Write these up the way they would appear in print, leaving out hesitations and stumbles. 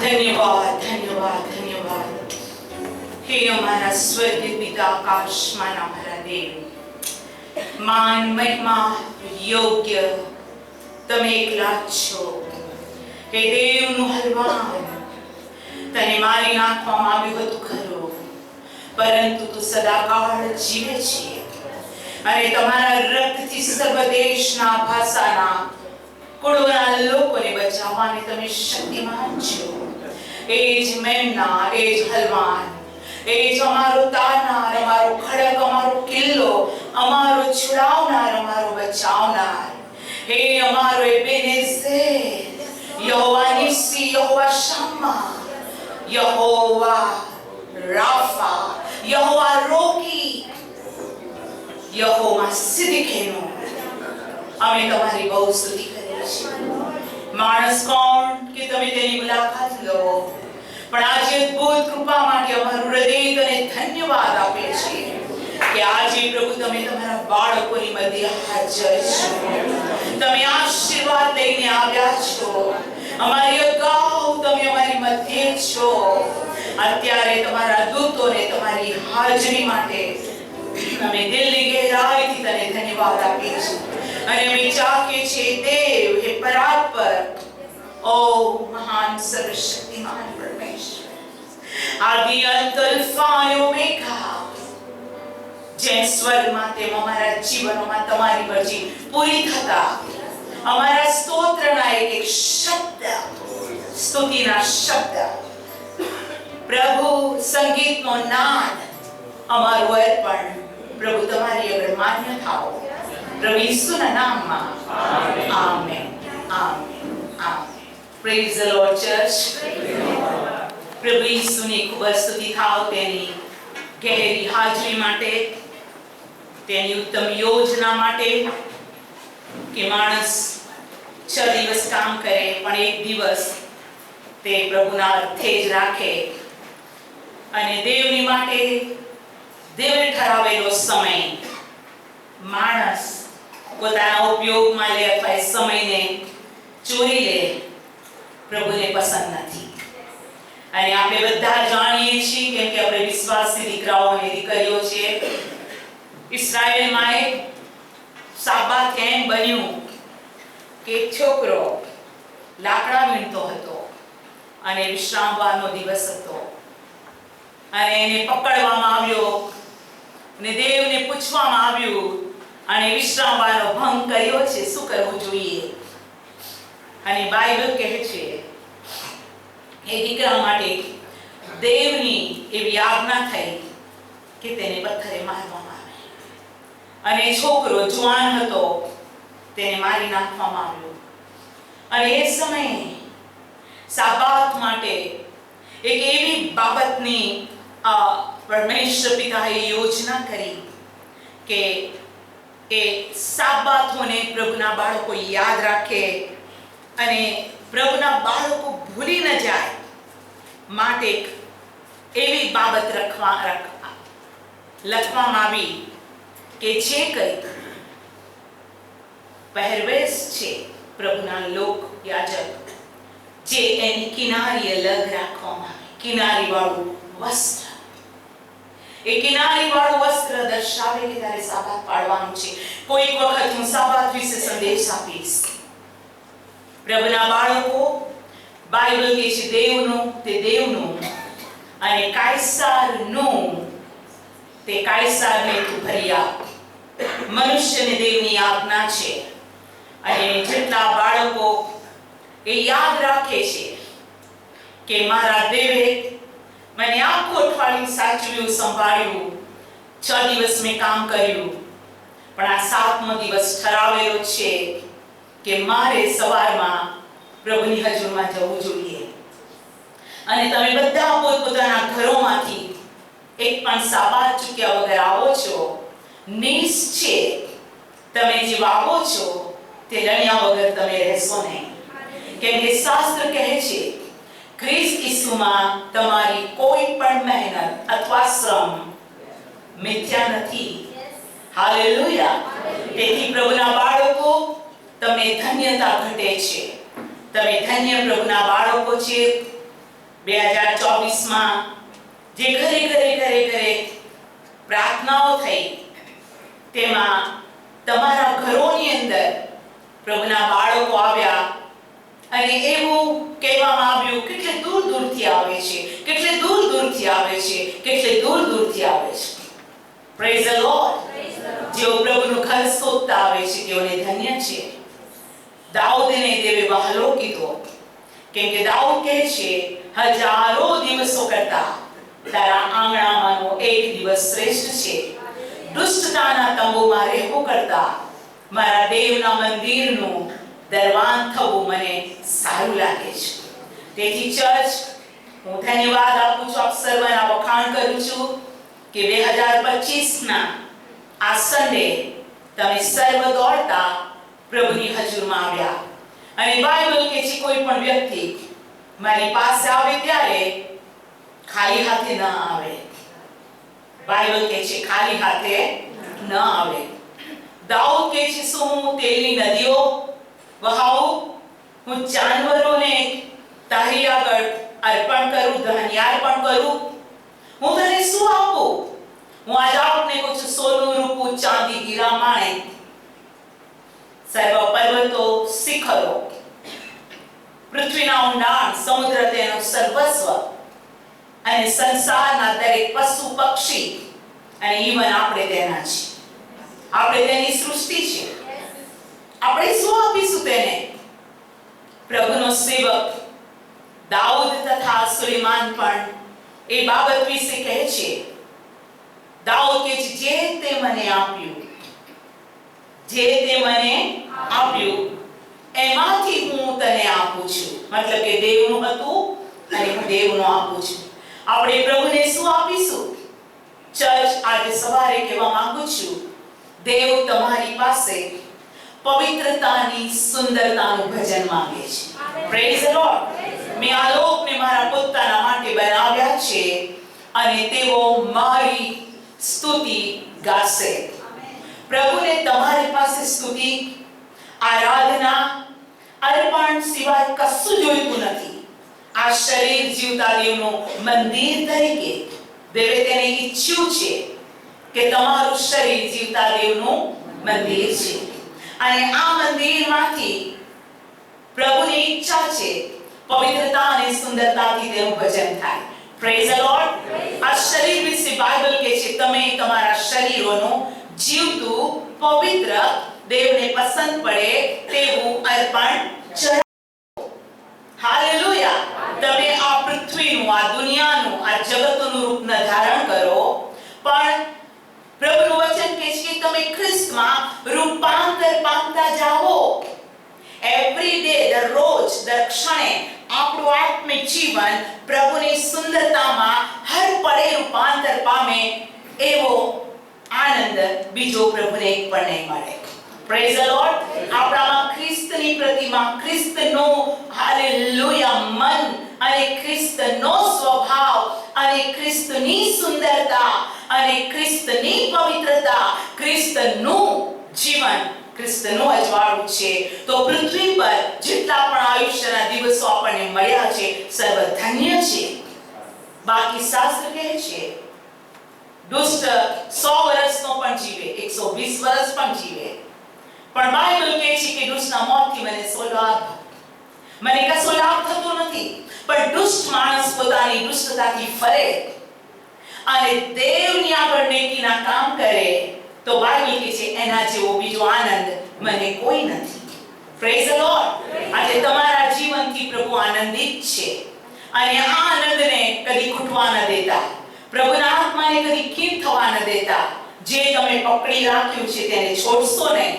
ધન્યવાદ, ધન્યવાદ, ધન્યવાદ. હે અમારા સ્વર્ગીય પિતા, આકાશમાં અમારા દેવ, માન મહિમા યોગ્ય તમે એકલા જ છો. હે દેવનું હલવાન, તને મારી નાખવામાં આવ્યું હતું ખરું, પરંતુ તું સદાકાળ જીવે છે અને તમારા રક્તથી સર્વ દેશના, ભાષાના, કુળોના લોકોને બચાવવાને તમે શક્તિમાન છો. એ જ મેમના, એ જ હલવાન, એ જ અમારો તારનાર, અમારો ખડક, અમારો કિલ્લો, અમારો છુડાવનાર, અમારો બચાવનાર. હે અમારો એબેનેઝર, યહોવા નિસ્સી, યહોવા શમ્મા, યહોવા રાફા, યહોવા રોકી, યહોવા સિદ્દીકેનો. અમે તમારી બહુ સ્તુતિ કરીએ છીએ. માણસ કોણ કે તમે તેની મુલાકાત લો, પણ આજે અદ્ભુત કૃપા માટે અમારું હૃદય તને ધન્યવાદ આપે છે કે આજે પ્રભુ તમે તમારા બાળકોની મધ્ય હાજર છો. તમે આશીર્વાદ લઈને આવ્યા છો. અમારી અગાઉ તમે અમારી મધ્ય છો. અત્યારે તમારા દૂતોને તમારી હાજરી માટે અમે દિલની ગહેરાઈથી તને ધન્યવાદ આપીએ છીએ અને અમે ચાહીએ છીએ દેવ, હે પરાત્પર, ઓ મહાન સર્વશક્તિમાન પરમેશ્વર, આદિ અંત, અલ્ફા અને ઓમેગા, જેમ સ્વર્ગમાં તેમ અમારા જીવનોમાં તમારી મરજી પૂરી થતા અમારા સ્તોત્રના એક એક શબ્દ, સ્તુતિના શબ્દ, પ્રભુ સંગીતનો નાદ, અમારું અર્પણ પ્રભુ તમારી આગળ માન્ય થાઓ. પ્રભુ ઈસુના નામમાં amen, amen, amen. Praise the lord church. પ્રભુ ઈસુની ખૂબ જ સ્તુતિ થાઓ તેની ગહેરી હાજરી માટે, તેની ઉત્તમ યોજના માટે કે માણસ 6 દિવસ કામ કરે પણ એક દિવસ તે પ્રભુના અર્થે જ રાખે અને દેવની માટે દેવે ઠરાવેલો સમય માણસ પોતાના ઉપયોગમાં લે અથવા એ સમયને ચોરી લે, પ્રભુને પસંદ નથી. અને આપણે બધા જાણીએ છીએ કેમ કે આપણે વિશ્વાસી દીકરાઓ અને દીકરીઓ છીએ. ઇસ્રાયેલમાં એક સાબાત કેમ બન્યું કે એક છોકરો લાકડા વીણતો હતો અને વિશ્રામવારનો દિવસ હતો અને એને પકડવામાં આવ્યો અને દેવને પૂછવામાં આવ્યું અને વિશ્રામવારનો ભંગ કર્યો છે, શું કરવું જોઈએ? અને બાઇબલ કહે છે એ દીકરા માટે દેવની એવી આજ્ઞા થઈ કે તેને પથ્થરે મારવામાં આવે અને છોકરો જુવાન હતો, તેને મારી નાખવામાં આવ્યો. અને એ સમયે સાબાત માટે એક એવી બાબતની પરમેશ્વર પિતાએ યોજના કરી કે એ સાબાતોને પ્રભુના બાળકો યાદ રાખે અને પ્રભુના બાળકો ભૂલી ન જાય માટે એવી બાબત લખવામાં આવી કે જે કંઈક પહેરવેશ છે પ્રભુના લોક યાજક, જે એની કિનારી અલગ રાખવામાં આવે, કિનારી વાળું વસ્ત્ર. એ કિનારી વાળું વસ્ત્ર દર્શાવે કે તારે સાબાત પાળવાનું છે. કોઈક વખત હું સાબાત વિશે સંદેશ આપીશ. પ્રભુના બાળકો, બાઇબલ કહે છે દેવનું તે દેવનું અને કાયસારનું તે કાયસારને તું ભરી આપ. મનુષ્યને દેવની આજ્ઞા છે અને જેટલા બાળકો એ યાદ રાખે છે કે મારા દેવે મને આખું અઠવાડિયું સાચવ્યું, સંભાળ્યું, 6 દિવસ મેં કામ કર્યું, પણ આ 7મો દિવસ ઠરાવેલો છે કે મારે સવારમાં પ્રભુની હજુરમાં જવું જોઈએ. અને તમે બધા પોતપોતાના ઘરોમાંથી એક પણ સાબાત ચૂક્યા વગર આવો છો. નિશ્ચય તમે જે વાવો છો તે લણ્યા વગર તમે રહેશો નહીં, કેમ કે શાસ્ત્ર કહે છે ખ્રિસ્ત ઈસુમાં તમારી કોઈ પણ મહેનત અથવા શ્રમ મિથ્યા નથી. હાલેલુયા. તેથી પ્રભુના બાળકો, તમને ધન્યતા ઘટે છે. તમે ધન્ય પ્રભુના બાળકો છે. 2024 માં જે ઘરે પ્રાર્થનાઓ થઈ તેમાં તમારા ઘરોની અંદર પ્રભુના બાળકો આવ્યા અને એવું કહેવામાં આવ્યું કેટલે દૂરથી આવે છે, કેટલે દૂરથી આવે છે, કેટલે દૂરથી આવે છે. Praise the lord. જેઓ પ્રભુનું ઘર શોધતા આવે છે તેઓને ધન્ય છે. દાઉદને દેવે વહાલો કીધો, કેમ કે દાઉદ કહે છે હજારો દિવસો કરતા તારા આંગણામાંનો એક દિવસ શ્રેષ્ઠ છે. દુષ્ટતાના તંબુમાં રહેવું કરતા મારા દેવના મંદિરનું દરવાન થવું મને સારું લાગે છે. તેથી ચર્ચ, હું ધન્યવાદ આપું છું, આપ સર્વના વખાણ કરું છું કે 2025 ના આ સન્ડે તમે સર્વ દોડતા પ્રભુની હજુરમાં આવ્યા. અને બાઇબલ કે છે કોઈ પણ વ્યક્તિ મારી પાસે આવે ત્યારે ખાલી હાથે ન આવે. બાઇબલ કે છે ખાલી હાથે ન આવે. દાઉદ કે છે શું હું તેલની નદીઓ વહાવું, હું જાનવરોને તારી આગળ અર્પણ કરું, ધાન્યાર્પણ કરું, હું તને શું આપું? હું આજ આપને કહું છું સોનું, રૂપું, ચાંદી, હીરા, માણેક, સર્વ પર્વતો, શિખરો, પૃથ્વીના ઊંડાણ, સમુદ્ર તેનું સર્વસ્વ અને સંસારના દરેક પશુ પક્ષી અને ઈવન આપણે તેના છે. આપણે તેની સૃષ્ટિ છે. આપણે શું આપીશું તેને? પ્રભુનો સેવક દાઉદ તથા સુલેમાન પણ એ બાબત વિશે કહે છે. દાઉદ કહે છે જે તે મને આપ્યું, જે તે મને આપ્યું એમાંથી હું તને આપું છું. મતલબ કે દેવનું હતું અને હું દેવનું આપું છું. આપણે પ્રભુને શું આપીશું? ચર્ચ, આજે સવારે કહેવા માંગુ છું, દેવ તમારી પાસે પવિત્રતાની, સુંદરતાનું ભજન માંગે છે. Praise the lord. મેં આ લોકને મારા પોતાના માટે બનાવ્યા છે અને તેઓ મારી સ્તુતિ ગાશે. પ્રભુને તમારી પાસે સ્તુતિ, આરાધના, અર્પણ સિવાય કશું જોઈતું નથી. આ શરીર જીવતા દેવનું મંદિર તરીકે દેવે તેને ઈચ્છ્યું છે કે તમારું શરીર જીવતા દેવનું મંદિર છે અને આ મંદિરમાંથી પ્રભુની ઈચ્છા છે પવિત્રતા અને સુંદરતાથી તેનું ભજન થાય. Praise the lord. આ શરીર વિશે બાઇબલ કહે છે તમે તમારા શરીરોનું જીવતું, પવિત્ર, દેવને પસંદ પડે તેવું અર્પણ ચઢાવો. હાલેલુયા. તમે આ પૃથ્વીનું, આ દુનિયાનું, આ જગતનું રૂપ ન ધારણ કરો, પણ પ્રભુનું વચન કહે છે કે તમે ખ્રિસ્તમાં રૂપાંતર પામતા જાઓ. એવરી ડે, દરરોજ, દર ક્ષણે આપણું આત્મિક જીવન પ્રભુની સુંદરતામાં હર પળે રૂપાંતર પામે એવો આનંદ બીજો પ્રભુને એક પણ નહીં મળે. Praise the lord. આપણામાં ખ્રિસ્તની પ્રતિમા, ખ્રિસ્તનું હાલેલુયા મન અને ખ્રિસ્તનો સ્વભાવ અને ખ્રિસ્તની સુંદરતા અને ખ્રિસ્તની પવિત્રતા, ખ્રિસ્તનું જીવન, ખ્રિસ્તનું અજવાળું છે. તો પૃથ્વી પર જેટલા પણ આયુષ્યના દિવસો આપણને મળ્યા છે સર્વ ધન્ય છે. બાકી શાસ્ત્ર કહે છે દુષ્ટ 100 વર્ષનો પણ જીવે, 120 વર્ષ પણ જીવે, પણ બાઇબલ કહે છે કે દુષ્ટના મોતથી મને કશો લાભ થતો નથી. પણ દુષ્ટ માણસ પોતાની દુષ્ટતાથી ફરે અને દેવની આગળ નેકીના કામ કરે તો બાઇબલ કહે છે એના જેવો બીજો આનંદ મને કોઈ નથી. Praise the lord. આજે તમારા જીવનથી પ્રભુ આનંદિત છે અને આ આનંદને કદી ખૂટવા ન દેતા, પ્રભુના આત્માને કદી ખીણ થવા ન દેતા. જે તમે પકડી રાખ્યું છે તેને છોડશો નહીં,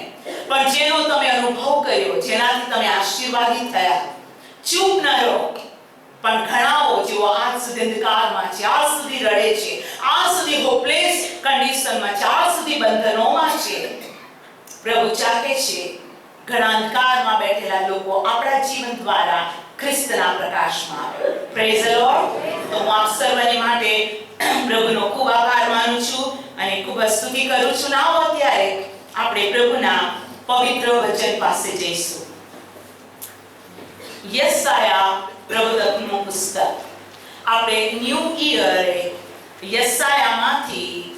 પણ જેનો તમે અનુભવ કર્યો, જેનાથી તમે આશીર્વાદિત થયા, ચૂપ ન રહો, પણ ઘણાઓ જેઓ આજ સુધી અંધકારમાં છે, આજ સુધી રડે છે, આજ સુધી હોપલેસ કન્ડિશનમાં છે, આજ સુધી બંધનોમાં છે, પ્રભુ ચાહે છે ઘણા અંધકારમાં બેઠેલા લોકો આપણા જીવન દ્વારા ખ્રિસ્તના પ્રકાશમાં આવે. Praise the lord. તો હું આપ સર્વને માટે પ્રભુનો ખૂબ આભાર માનું છું અને ખૂબ સ્તુતિ કરું છું. આવો અત્યારે આપણે પ્રભુના પવિત્ર વચન પાસે જઈશું. યશાયા પ્રવક્તાનું પુસ્તક આપણે ન્યૂ યરે યસાયામાંથી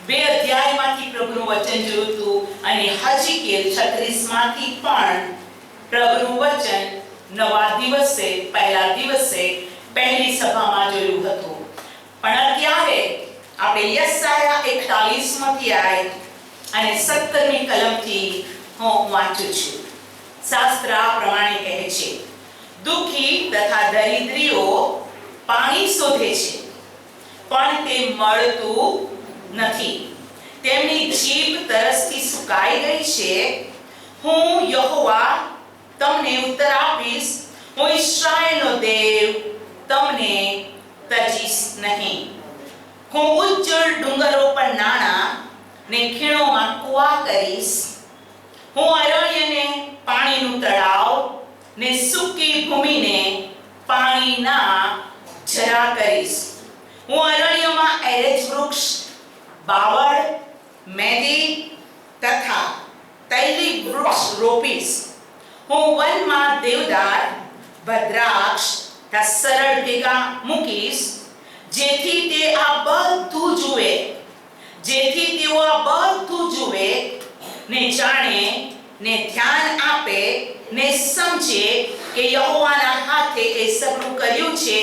2 અધ્યાયમાંથી પ્રભુનું વચન જોયું હતું અને હજકીએલ 36 માંથી પણ પ્રભુનું વચન નવા દિવસે પહેલા દિવસે પહેલી સભામાં જોયું હતું. પણ અત્યારે આપણે યસાયા 41 માંથી અને 17મી કલમથી હું વાંચું છું. શાસ્ત્ર આ પ્રમાણે કહે છે, દુઃખી તથા દરિદ્રીઓ પાણી શોધે છે પણ તે મળતું નથી. તેમની જીભ તરસથી સુકાઈ ગઈ છે. હું યહોવા તમને ઉત્તર આપીશ. હું ઇસ્રાયેલનો દેવ તમને તજીશ નહીં. હું ઉજ્જળ ડુંગરો પર નાણાં ને ખીણોમાં કુવા કરીશ. હું અરણ્યને પાણીનું તળાવ ને સૂકી ભૂમિને પાણીના ઝરા કરીશ. હું અરણ્યમાં એરેજ વૃક્ષ, બાવળ, મેદી તથા તૈલી વૃક્ષ રોપીશ. હું વનમાં દેવદાર, ભદ્રાક્ષ તથા સરળ ભેગા મૂકીશ, જેથી તેઓ આ બધું જુએ ને જાણે ને ધ્યાન આપે ને સમજે કે યહોવાના હાથે એ સગળું કર્યું છે.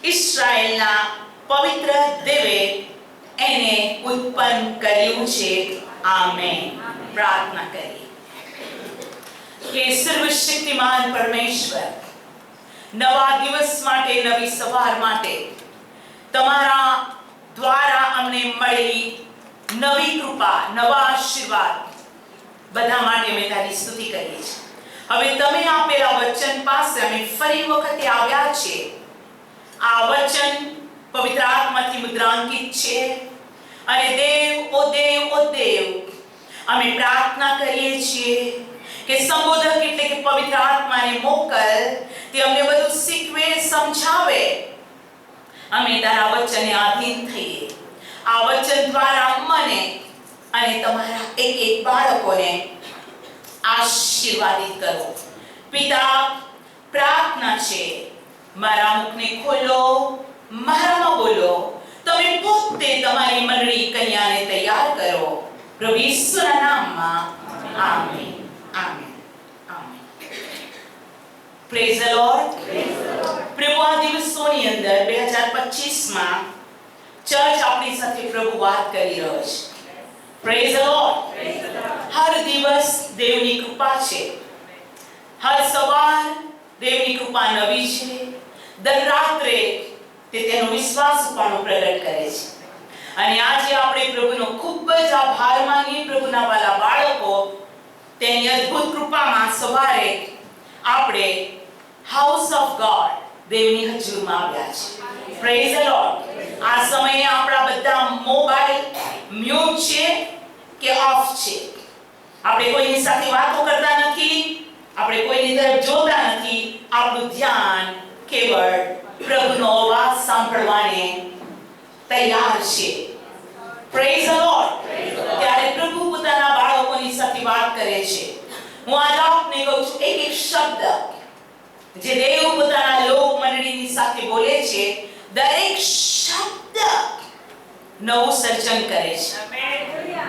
ઇસ્રાયેલના પવિત્ર દેવે એને ઉત્પન્ન કર્યું છે. આમેન. પ્રાર્થના કરીએ. કે સર્વશક્તિમાન પરમેશ્વર, નવા દિવસ માટે, નવી સવાર માટે તમારા દ્વારા અમને મળેલી નવી કૃપા, નવા આશીર્વાદ બધા માટે અમે તારી સ્તુતિ કરીએ છીએ. હવે તમે આપેલા વચન પાસે અમે ફરી વખતે આવ્યા છીએ. આ વચન પવિત્ર આત્માથી મુદ્રાંકિત છે અને દેવ ઓ દેવ ઓ દેવ અમે પ્રાર્થના કરીએ છીએ કે સંબોધક એટલે કે પવિત્ર આત્માને મોકલ, તે અમને બધું શીખવે, સમજાવે. અમે તારા વચનને આધીન થઈએ. આ વચન દ્વારા મને અને તમારા એક એક બાળકોને આશીર્વાદિત કરો. પિતા, પ્રાર્થના છે, મારા મુખને ખોલો, મારામાં બોલો. તમે પોતે તમારી મંડળી કન્યાને તૈયાર કરો. પ્રભુ ઈસુના નામમાં. Amen. Amen. Amen. Praise the lord. પ્રભુ આ દિવસોની અંદર 2025માં ચર્ચ આપણી સાથે પ્રભુ વાત કરી રહ્યો છે. Praise the lord. હર દિવસ દેવની કૃપા છે. હર સવાર દેવની કૃપા નવી છે. દર રાત્રે તે તેનો વિશ્વાસ પણ પ્રગટ કરે છે. અને આજે આપણે પ્રભુનો ખૂબ જ આભાર માનીએ. પ્રભુના વાલા બાળકો, તેની અદ્ભુત કૃપામાં સવારે આપણે હાઉસ ઓફ ગોડ દેવની હજુરમાં આવ્યા છે. Praise the lord. આ સમયે આપણા બધા મોબાઈલ મ્યુટ છે કે ઓફ છે. આપણે કોઈની સાથે વાતો કરતા નથી, આપણે કોઈની તરફ જોતા નથી. આપણું ધ્યાન કેવળ પ્રભુનો અવાજ સાંભળવાને તૈયાર છે. Praise the lord. ત્યારે પ્રભુ પોતાના બાળકોની સાથે વાત કરે છે. હું આજ આપને કહું છું, એક એક શબ્દ જે દેવ પોતાના લોક મંડળીની સાથે બોલે છે, દરેક શબ્દ નવું સર્જન કરે છે.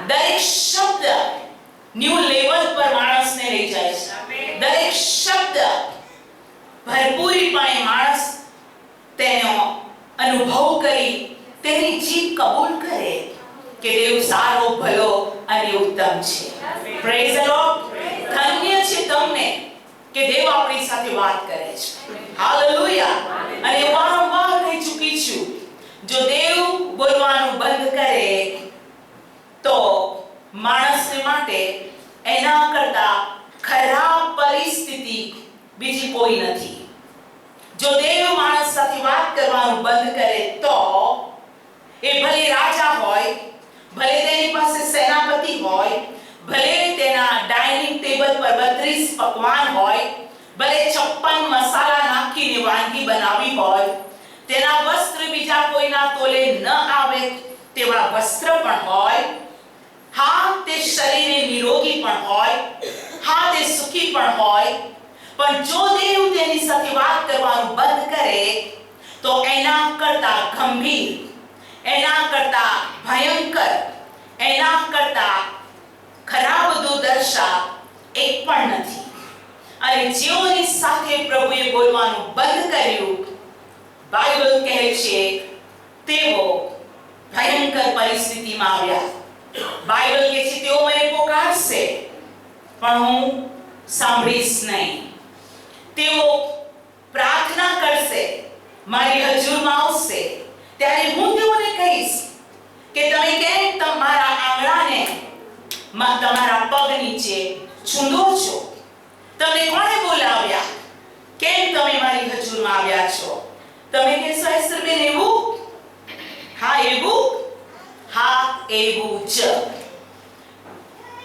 દરેક શબ્દ ન્યૂ લેવલ પર માણસને લઈ જાય છે. દરેક શબ્દ ભરપૂરીપણે માણસ તેનો અનુભવ કરી તેની જીત કબૂલ કરે કે દેવ સારો, ભલો અને ઉત્તમ છે. Praise the lord. ધન્ય છે તમને કે દેવ આપણી સાથે વાત કરે છે. હાલેલુયા. અને વારંવાર કહી ચૂકી છું, જો દેવ બોલવાનું બંધ કરે તો માણસને માટે એના કરતા ખરાબ પરિસ્થિતિ બીજી કોઈ નથી. જો દેવ માણસ સાથે વાત કરવાનું બંધ કરે તો એ ભલે રાજા હોય, ભલે તેની પાસે સેનાપતિ હોય, ભલે તેના ડાઇનિંગ ટેબલ પર 32 પકવાન હોય, ભલે 56 મસાલા નાખીને વાનગી બનાવી હોય, તેના વસ્ત્ર બીજા કોઈના તોલે ન આવે તેવા વસ્ત્ર પણ હોય, હા તે શરીરે નિરોગી પણ હોય, હા તે સુખી પણ હોય, પણ જો દેવ તેની સાથે વાત કરવાનું બંધ કરે તો એના કરતા ગંભીર, એના કરતા ભયંકર, એના કરતા ખરાબ દુર્દશા એક પણ નથી. અને જેઓની સાથે પ્રભુએ બોલવાનું બંધ કર્યું, બાઇબલ કહે છે તેઓ ભયંકર પરિસ્થિતિમાં આવ્યા. બાઇબલ કહે છે તેઓ મને પોકારશે પણ હું સાંભળીશ નહીં. તેઓ પ્રાર્થના કરશે, મારી હજુરમાં આવશે, ત્યારે હું તેઓને કહીશ કે તમે કેમ તમારા આંગળાને તમારા પગ નીચે ચૂંદો છો? તમને કોણે બોલાવ્યા? કેમ તમે મારી હજુરમાં આવ્યા છો? તમે કહેશો એસ્તરબેન એવું? હા એવું, હા એવું જ.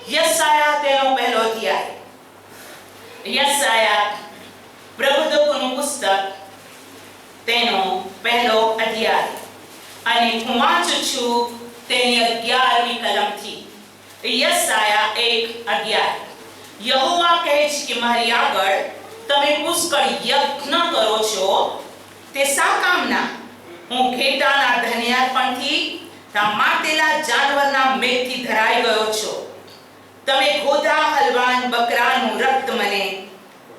યશાયા તેનો પહેલો અધ્યાય, યશાયા પ્રબોધકોનું પુસ્તક તેનો પહેલો અધ્યાય, અને હું વાંચું છું તેની 11મી કલમથી. યશાયા 1:11. યહોવા કહે છે કે મારી આગળ તમે પુષ્કળ યજ્ઞ કરો છો, તે શા કામના? હું ઘેટાના ધન્યાર્પણથી, માટેલા જાનવરના મેદથી ધરાઈ ગયો છું. તમે ગોધા હલવાન બકરાનું રક્ત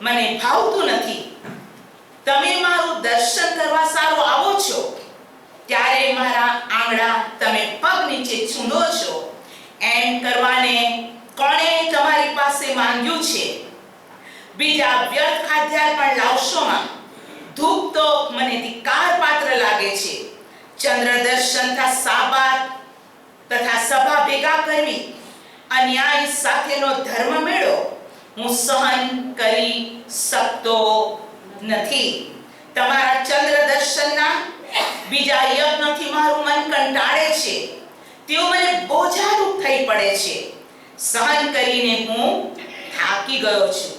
મને ભાવતું નથી. તમે મારું દર્શન કરવા સારું આવો છો, ત્યારે મારા આંગળા તમે પગ નીચે ચૂંદો છો. એમ કરવાને કોણે તમારી પાસે માંગ્યું છે? બીજા વ્યર્થ ખાદ્યાર પણ લાવશોમાં. ધૂપ તો મને ધિક્કાર પાત્ર લાગે છે. ચંદ્ર દર્શન સાબાત તથા સભા ભેગા કરવી, અન્યાય સાથેનો ધર્મ મેળો હું સહન કરી શકતો નથી. તમારા ચંદ્ર દર્શનના બીજા યજ્ઞથી મારું મન કંટાળે છે. તેઓ મને બોજારૂપ થઈ પડે છે. સહન કરીને હું થાકી ગયો છું.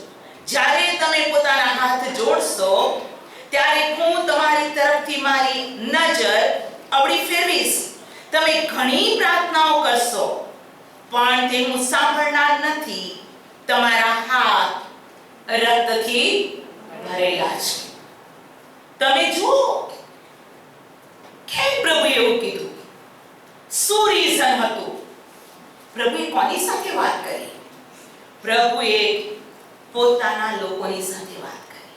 જ્યારે તમે પોતાના હાથ જોડશો, ત્યારે હું તમારી તરફથી મારી નજર અવળી ફેરવીશ. તમે ઘણી પ્રાર્થનાઓ કરશો, પણ તે હું સાંભળનાર નથી. તમારા હાથ રક્તથી ભરેલા છે. તમે જુઓ કેમ પ્રભુએ એવું કીધું? શું રીઝન હતું? પ્રભુએ કોની સાથે વાત કરી? પ્રભુએ પોતાના લોકોની સાથે વાત કરી.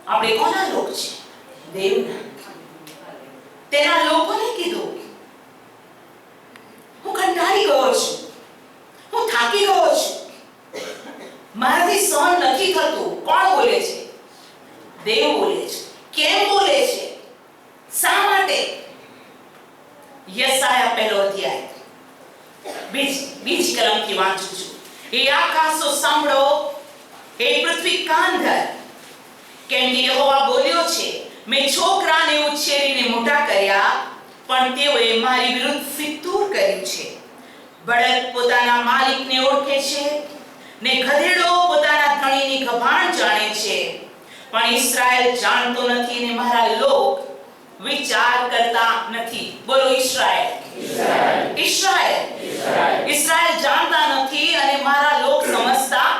આપણે કોના લોક છે? દેવના. તેના લોકોને કીધું, હું કંટાળી ગયો છું, હું થાકી ગયો છું, મારાથી સહન નથી થતું. કોણ બોલે છે? દેવ બોલે છે. કેમ બોલે છે? શા માટે? યશાયા પહેલો અધ્યાય બીજી કલમથી વાંચું છું. એ આકાશો સાંભળો, એ પૃથ્વી કાન ધર, કેમ કે યહોવા બોલ્યો છે, મેં છોકરાને ઉછેરીને મોટા કર્યા, પણ તેઓએ મારી વિરુદ્ધ ફિતૂર કર્યું છે. બળદ પોતાના માલિકને ઓળખે છે, ને ગધેડો પોતાના ધણીની ગભાણ જાણે છે, પણ ઇસ્રાએલ જાણતો નથી, ને મારા લોક વિચાર કરતા નથી. બોલો ઇસ્રાએલ, ઇસ્રાએલ, ઇસ્રાએલ જાણતા નથી અને મારા લોક સમજતા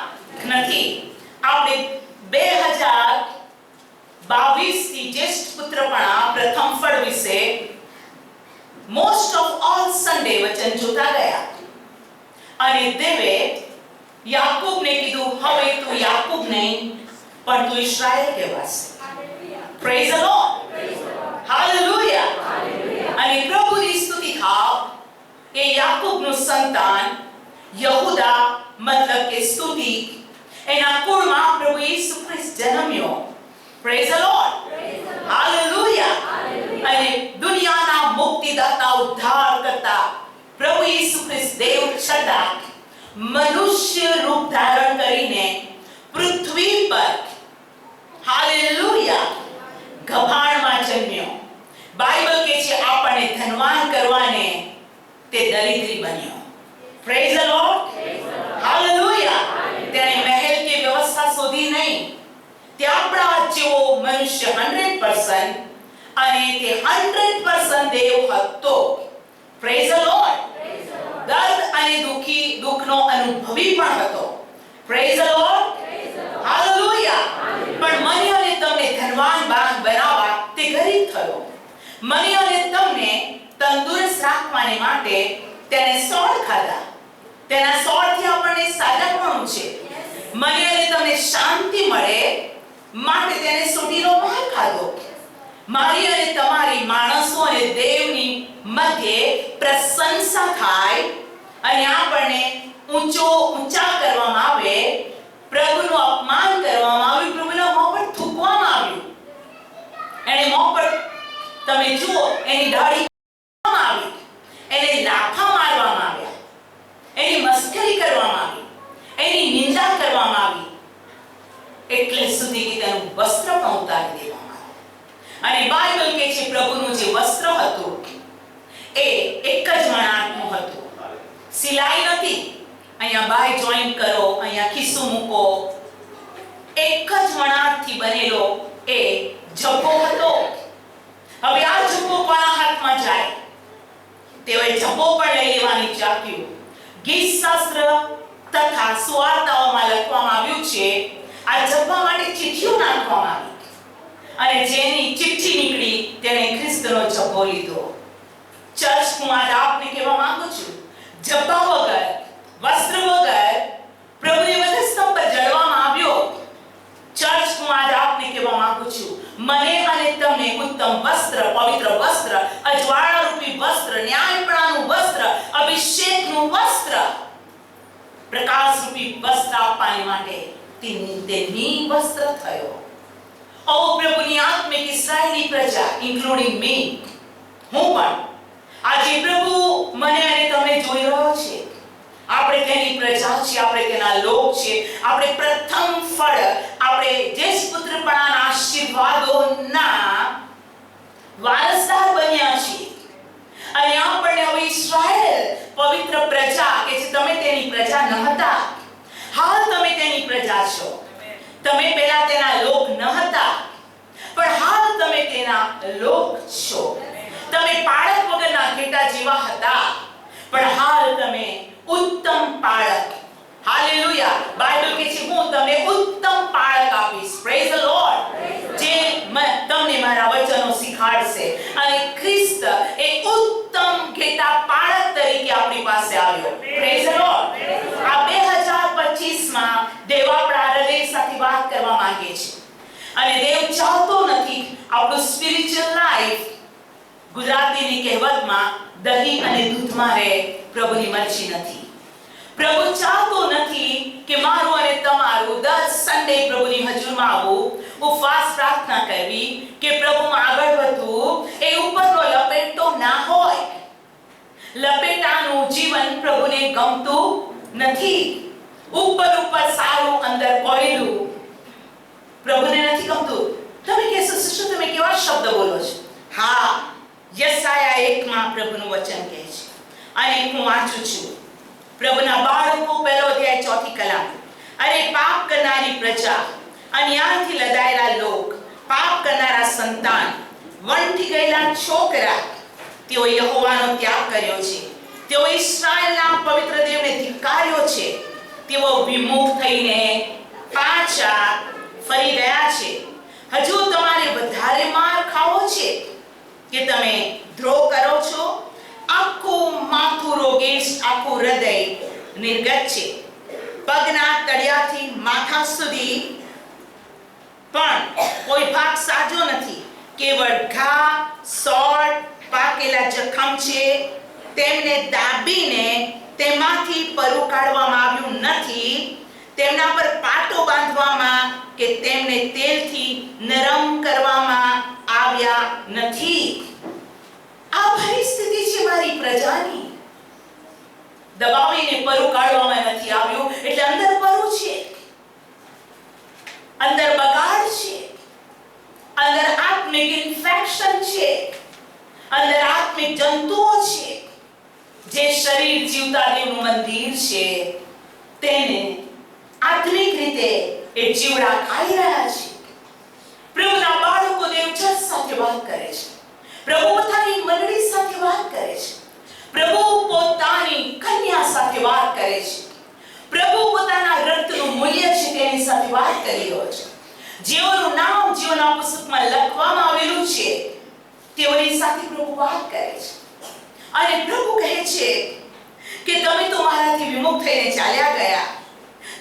નથી. આપણે 2022 થી જ્યેષ્ઠ પુત્રપણા પ્રથમ ફળ વિશે મોસ્ટ ઓફ ઓલ સન્ડે વચન જોતા ગયા. અને દેવે યાકૂબને કીધું, હવે તું યાકૂબ નહીં પણ તું ઇસ્રાએલ કહેવાશે. Praise the Lord, hallelujah. અને પ્રભુની સ્તુતિ થાવ કે યાકૂબનું સંતાન યહૂદા, મતલબ કે સ્તુતિ, એના કુળમાં પ્રભુ ઈસુ ખ્રિસ્ત જન્મ્યો. Praise the Lord, hallelujah. અને દુનિયાના મુક્તિદાતા, ઉદ્ધાર કરતા પ્રભુ ઈસુ ખ્રિસ્ત દેવ છતાં મનુષ્ય રૂપ ધારણ કરીને પૃથ્વી પર, હાલેલુયા, ગભાણમાં જન્મ્યો. બાઇબલ કહે છે આપણને ધનવાન કરવાને તે દરિદ્રી બન્યો. Praise the Lord, hallelujah. તેણે મહેલ કે વ્યવસ્થા શોધી નહીં. તે આપણા જેવો મનુષ્ય 100% અને તે 100% દેવ હતો. Praise the lord. દર્દ અને દુઃખનો અનુભવી પણ હતો. Praise the Lord, hallelujah. પણ મને અને તમને ધનવાન બનાવવા મને અને તમને તંદુરસ્ત રાખવાને માટે તેને સોળ ખાધા. તેના સોળથી આપણને સાજાપણું છે. મને અને તમને શાંતિ મળે માટે તેને સોટીનો માર ખાધો. મારી અને તમારી માણસો અને દેવની મધ્યે પ્રશંસા થાય અને આપણને ઊંચા કરવામાં આવે, પ્રભુનું અપમાન કરવામાં આવ્યું, પ્રભુના મોં પર થૂકવામાં આવ્યું. એને મોં પર તમે જુઓ એની દાઢી આવી, એને લાફા મારવામાં આવ્યા, એની મસ્કરી કરવામાં આવી, એની નિંદા કરવામાં આવી, એટલે સુધી કે તેનું વસ્ત્ર પણ ઉતારી દેવામાં આવ્યું. અને બાઇબલ કહે છે પ્રભુનું જે વસ્ત્ર હતું એ એક જ વણાટનું હતું, સિલાઈ નથી. અહીંયા બાય જોઈન્ટ કરો, અહીંયા ખિસ્સું મૂકો, એક જ વણાટથી બનેલો એ જબ્બો હતો. હવે આ જબ્બો કોના હાથમાં જાય? તેઓએ જબ્બો પણ લઈ લેવાની ચાખ્યું. ગીત શાસ્ત્ર તથા સુવાર્તાઓમાં લખવામાં આવ્યું છે આ જબ્બા માટે ચિઠ્ઠીઓ નાખવામાં આવી અને જેની ચિઠ્ઠી નીકળી તેણે ખ્રિસ્તનો જબ્બો લીધો. ચર્ચ, હું આજે આપને કહેવા માંગુ છું, જબ્બા વગર, વસ્ત્ર વગર પ્રભુને વધસ્તંભ પર જડવામાં આવ્યો. ચર્ચ, હું આજે આપને કહેવા માંગુ છું, મને અને તમને ઉત્તમ વસ્ત્ર, પવિત્ર વસ્ત્ર, અજવાળા રૂપી વસ્ત્ર, ન્યાયપણાનું વસ્ત્ર, અભિષેકનું વસ્ત્ર, પ્રકાશ રૂપી વસ્ત્ર આપવાને માટે તે વસ્ત્ર થયો. ઓ પ્રભુની આત્મિક ઇસ્રાયેલી પ્રજા, ઇન્ક્લુડિંગ મી, હું પણ આજે પ્રભુ મને અને તમને જોઈ રહ્યો છે. આપણે તેની પ્રજા છીએ, આપણે તેના લોક છીએ, આપણે પ્રથમ ફળ, આપણે જેસ પુત્રપણાના આશીર્વાદોના વારસદાર બન્યા છીએ. અને આપણને હવે ઇસ્રાયેલ પવિત્ર પ્રજા કે જે તમે તેની પ્રજા ન હતા, હાલ તમે તેની પ્રજા છો. તમે પહેલા તેના લોક ન હતા, પણ હાલ તમે તેના લોક છો. તમે પાળક વગરના ઘેટા જેવા હતા, પણ હાલ તમે ઉત્તમ પાળક. હાલેલુયા. બાઇબલ કહે છે હું તમને ઉત્તમ પાળક આપીશ. Praise the lord. જે તમને મારા વચનો શીખવાડશે. અને ખ્રિસ્ત એ ઉત્તમ ઘેટા પાળક તરીકે આપણી પાસે આવ્યો. Praise the lord. આ 2025 માં દેવ આપણા હૃદય સાથે વાત કરવા માંગે છે. અને દેવ ચાહતો નથી આપણું સ્પિરિચ્યુઅલ લાઈફ, ગુજરાતીની કહેવતમાં દહીં અને દૂધમાં રહે, પ્રભુની મરજી નથી. પ્રભુ ચાહતો નથી કે મારું અને તમારું દર સન્ડે પ્રભુની હજુરમાં આવવું, ઉપવાસ પ્રાર્થના કરવી કે પ્રભુમાં આગળ વધવું એ ઉપરનો લપેટો ના હોય. લપેટાનું જીવન પ્રભુને ગમતું નથી. ઉપર સારું, અંદર કોયલું પ્રભુને નથી ગમતું. તમે કહેશો સિસ્ટર તમે કેવા શબ્દ બોલો છો? હા, યશાયા 1 માં પ્રભુનું વચન કહે છે અને હું વાંચું છું. પ્રભુના બાળકો, પહેલો અધ્યાય 4થી કલમ. અરે પાપ કરનારી પ્રજા, અન્યાયથી લદાયેલા લોક, પાપ કરનારા સંતાન, વનથી ગયેલા છોકરા, તેઓ યહોવાનો ત્યાગ કર્યો છે. તેઓ ઇસ્રાયેલના પવિત્ર દેવને ધિક્કાર્યો છે. તેઓ વિમુખ થઈને પાછા ફરી ગયા છે. હજુ તમારે વધારે માર ખાવો છે કે તમે દ્રોહ કરો છો? આખું માથું રોગેશ, આખું હૃદય નિર્ગત છે. પગના તળિયાથી માથા સુધી પણ કોઈ ભાગ સાજો નથી. કેવળ ઘા, સોળ, પાકેલા જખમ છે. તેમને દાબીને તેમાંથી પરું કાઢવામાં આવ્યું નથી. તેમના પર પાટો બાંધવામાં કે તેમને તેલથી નરમ કરવામાં આવ્યા નથી. આ પરિસ્થિતિ છે મારી પ્રજાની. દબાવીને પરું કાઢવામાં નથી આવ્યું એટલે અંદર પરું છે, અંદર બગાડ છે, અંદર આત્મિક ઇન્ફેક્શન છે, અંદર આત્મિક જંતુઓ છે. જે શરીર જીવતા દેવનું મંદિર છે તેને આત્મિક રીતે એ જીવડા ખાઈ રહ્યા છે. પ્રભુના બાળકો દેવ જસ સાથે વાત કરે છે. પ્રભુ પોતાની મંડળી સાથે વાત કરે છે. પ્રભુ પોતાની કન્યા સાથે વાત કરે છે. પ્રભુ પોતાના રક્તનું મૂલ્ય છે તેની સાથે વાત કરી રહ્યો છે. જેઓનું નામ જીવનના પુસ્તકમાં લખવામાં આવેલું છે તેઓની સાથે પ્રભુ વાત કરે છે અને પ્રભુ કહે છે કે તમે તો મારાથી વિમુખ થઈને ચાલ્યા ગયા,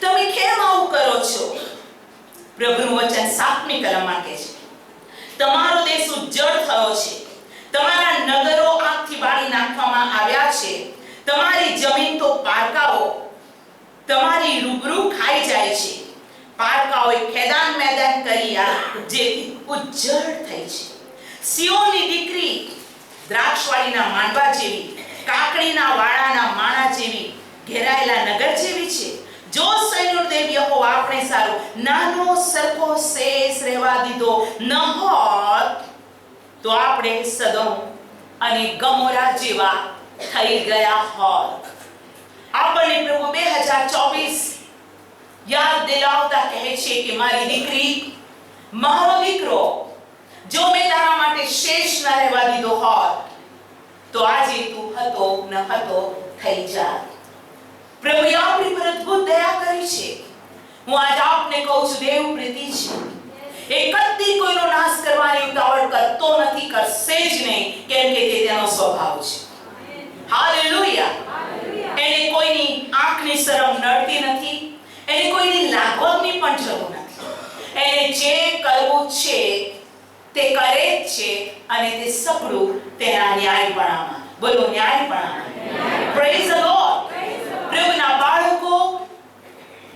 તમે કેમ આવું કરો છો? પ્રભુનું વચન 7મી કલમમાં કહે છે, તમારો દેશ ઉજ્જડ થયો છે, તમારા નગરો આગથી બાળી નાખવામાં આવ્યા છે, તમારી જમીન તો પારકાઓ તમારી રૂબરૂ ખાઈ જાય છે, પારકાઓએ ખેદાન મેદાન કર્યા જેથી ઉજ્જડ થઈ છે. સિયોનની દીકરી દ્રાક્ષવાળીના માંડવા જેવી, કાકડીના વાડાના માણા જેવી, ઘેરાયેલા નગર જેવી છે. જો સૈન્યોનો દેવ યહોવા આપણે સારું નાનો સરખો શેષ રહેવા દીધો ન હોત તો આપણે સદોમ અને ગમોરા જેવા થઈ ગયા હોત. આપણને પ્રભુ 2024 યાદ દિલાવતા કહે છે કે મારી દીકરી, મારો દીકરો, જો મેં તારા માટે શેષ ન રહેવા દીધો હોત તો આજે તું હતો ન હતો થઈ જાત. પ્રભુએ આપણી પર અદ્ભુત દયા કરી છે. હું આજ આપને કહું છું, દેવ પ્રીતિ છે. એ કદી કોઈનો નાશ કરવાની ઉતાવળ કરતો નથી, કરશે જ નહીં, કેમ કે તે તેનો સ્વભાવ છે. હાલેલુયા. એને કોઈની આંખની શરમ નડતી નથી, એને કોઈની લાગવગની પણ જરૂર નથી. એને જે કરવું છે તે કરે જ છે અને તે સપડું તેના ન્યાયપણામાં. બોલો ન્યાયપણામાં. Praise the lord. પ્રભુના બાળકો,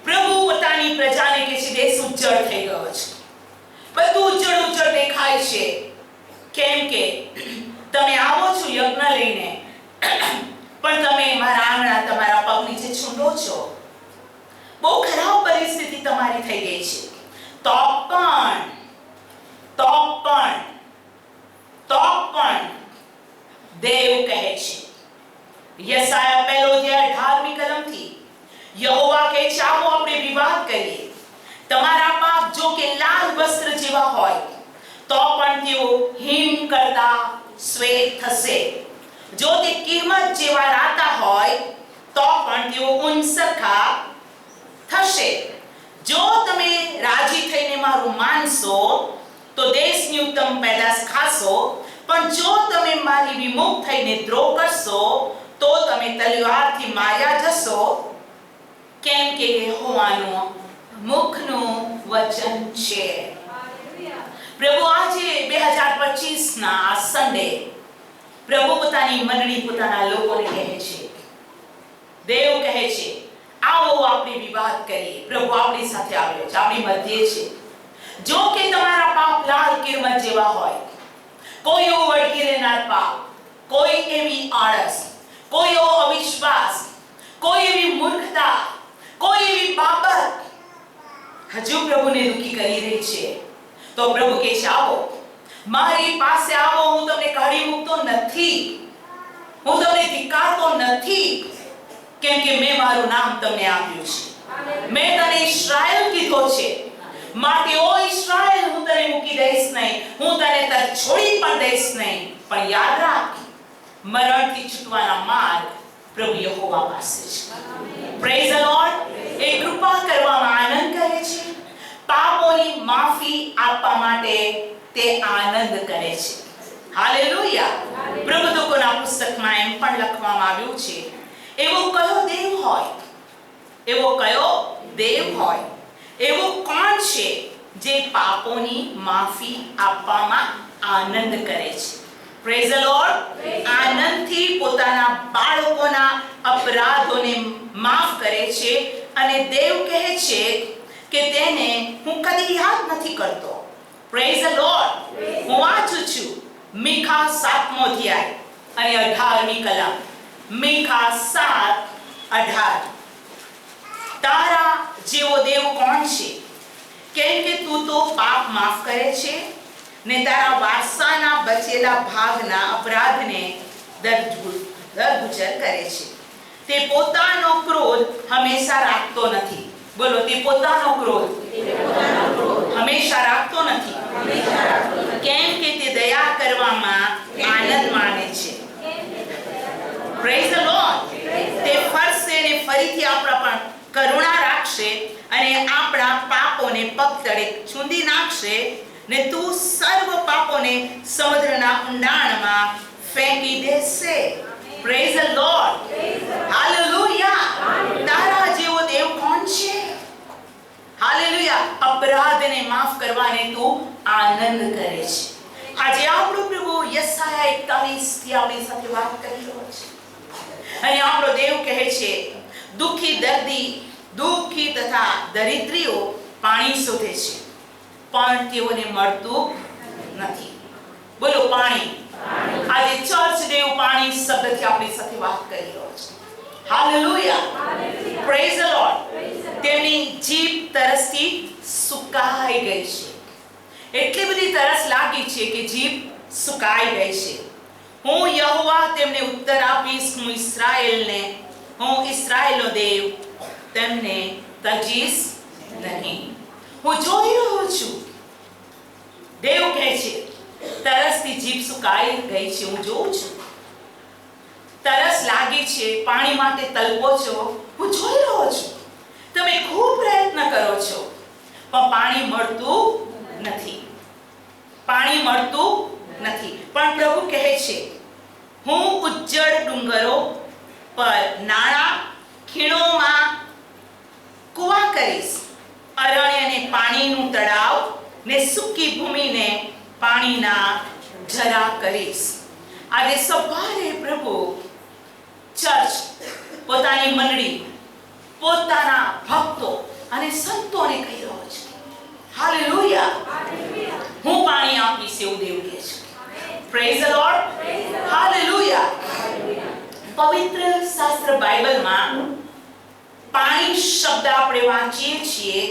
પ્રભુ પોતાની પ્રજાને કહે છે દેશ ઉજ્જડ થઈ ગયો છે, બધું ઉજ્જડ દેખાય છે, કેમ કે તમે આવો છો યજ્ઞ લઈને પણ તમે મારા આંગણા તમારા પગ નીચે છૂંદો છો. બહુ ખરાબ પરિસ્થિતિ તમારી થઈ ગઈ છે. તો પણ દેવ કહે છે, યસાયા 1:18મી કલમથી યહોવા કહે છે, આવો આપણે વિવાદ કરીએ. તમારા પાપ જો કે લાલ વસ્ત્ર જેવા હોય તો પણ તેઓ હિમ કરતા શ્વેત થશે. જો તે કિંમત જેવા રાતા હોય તો પણ તેઓ ઊન સરખા થશે. જો તમે રાજી થઈને મારું માનશો તો દેશની ઉત્તમ પેદાશ ખાશો, પણ જો તમે મારી વિમુખ થઈને દ્રોહ કરશો તો તમે તલવારથી માર્યા જશો, કેમ કે યહોવાનું મુખનું વચન છે. પ્રભુ આજે 2025ના આ સન્ડે પ્રભુ પોતાની મંડળી, પોતાના લોકોને કહે છે, દેવ કહે છે, આવો આપણે વિવાદ કરીએ. પ્રભુ આપણી સાથે આવ્યો છે, આપણી મધ્યે છે. જો કે તમારા પાપ લાલ કિરમત જેવા હોય, કોઈ એવો વળગી રહેનાર પાપ, કોઈ એવી આળસ, કોઈ એવો અવિશ્વાસ, કોઈ એવી મૂર્ખતા, કોઈ એવી બાબત હજુ પ્રભુને દુઃખી કરી રહી છે, તો પ્રભુ કહે છે, આવો મારી પાસે આવો. હું તમને કાઢી મૂકતો નથી, હું તમને ધિક્કારતો નથી, કેમ કે મેં મારું નામ તમને આપ્યું છે. મેં તને ઇસ્રાએલ કીધો છે, માટે ઓ ઇસ્રાએલ, હું તને મૂકી દઈશ નહીં, હું તને છોડી પણ દઈશ નહીં. પણ યાદ રાખ, મરણથી છૂટવાના માર્ગ પ્રભુ યહોવા પાસે છે. Praise the Lord. એ કૃપા કરવામાં આનંદ કરે છે, પાપોની માફી આપવા માટે તે આનંદ કરે છે. હાલેલુયા. પ્રબોધકોના પુસ્તકમાં એમ પણ લખવામાં આવ્યું છે, એવો કયો દેવ હોય, એવો કયો દેવ હોય, એવો કોણ છે જે પાપોની માફી આપવામાં આનંદ કરે છે. Praise the lord. આનંદથી પોતાના બાળકોના અપરાધોને માફ કરે છે અને દેવ કહે છે કે તેને હું કદી યાદ નથી કરતો. Praise the lord. હું વાંચું છું મીખા 7મો અધ્યાય અને 18મી કલમ. મીખા 7:18. તારા જેવો દેવ કોણ છે? કેમ કે તું તો પાપ માફ કરે છે ને તારા વારસાના બચેલા ભાગના અપરાધને દરગુજર કરે છે. તે પોતાનો ક્રોધ હંમેશા રાખતો નથી. બોલો, તે પોતાનો ક્રોધ હંમેશા રાખતો નથી, કેમ કે તે દયા કરવામાં આનંદ માણે છે. Praise the lord. તે ફરશે ને ફરીથી આપણા પણ કરુણા રાખશે અને આપણા પાપોને પગ તળે છૂંદી નાખશે ને તું સર્વ પાપોને સમુદ્રના ઊંડાણમાં ફેંકી દેશે. Praise the Lord. હાલેલુયા. તારા જેવો દેવ કોણ છે? હાલેલુયા. અપરાધને માફ કરવાને તું આનંદ કરે છે. આજે આપણો પ્રભુ યશાયા 41 થી આપણી સાથે વાત કરી રહ્યો છે. અને આપણો દેવ કહે છે, દુઃખી તથા દરિદ્રીઓ પાણી શોધે છે, પણ તેઓને મળતું નથી. બોલો, પાણી. આજે ચર્ચ દેવ પાણી શબ્દથી આપણી સાથે વાત કરી રહ્યો છે. હાલેલુયા. Praise the lord. તેમની જીભ તરસથી સુકાઈ ગઈ છે. એટલી બધી તરસ લાગી છે કે જીભ સુકાઈ ગઈ છે. હું યહોવા તેમને ઉત્તર આપીશ. હું ઇસ્રાએલનો દેવ તેમને તજીશ નહીં. હું જોઈ રહ્યો છું. દેવ કહે છે, તરસથી જીભ સુકાઈ ગઈ છે. હું જોઉં છું. તરસ લાગી છે, પાણી માટે તલપો છો. હું જોઈ રહ્યો છું. તમે ખૂબ પ્રયત્ન કરો છો, પણ પાણી મળતું નથી. પાણી મળતું નથી. પણ પ્રભુ કહે છે, હું ઉજ્જડ ડુંગરો પર નાળા, ખીણોમાં કૂવા કરીશ. અરણ્યને પાણીનું તળાવ ને સૂકી ભૂમિને પાણીના ઝરા કરીશ. આજે સવારે પ્રભુ ચર્ચ પોતાની મંડળી, પોતાના ભક્તો અને સંતોને કહી રહ્યો છે, હાલેલુયા, હું પાણી આપીશ એવું દેવ કહે છે. Praise the Lord. હાલેલુયા. પવિત્ર શાસ્ત્ર બાઇબલમાં પાણી શબ્દ આપણે વાંચીએ છીએ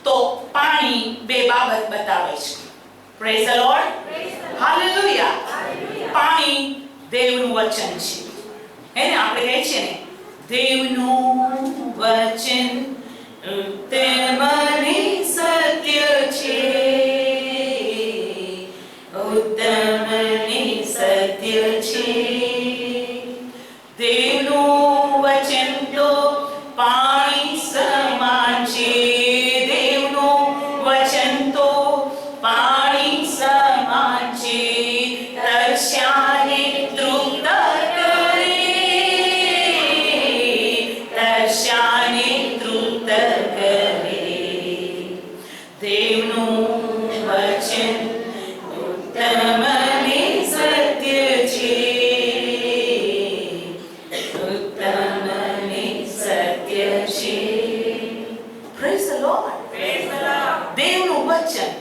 તો પાણી બે બાબત બતાવે છે. Praise the Lord. હાલેલુયા. પાણી દેવનું વચન છે. એને આપણે કહે છે ને, દેવનું વચન તે મને સત્ય છે, ઉત્તમ ને સત્ય છે. દેવનું વચન તો પાણી સમાન છે. દેવનું વચન તો પાણી સમાન છે. તરસ્યાને તૃપ્ત કરે, તરસ્યાને તૃપ્ત કરે. દેવનું વચન ઉત્તમ ને સત્ય છે, ઉત્તમ ને સત્ય છે. Praise the Lord. દેવનું વચન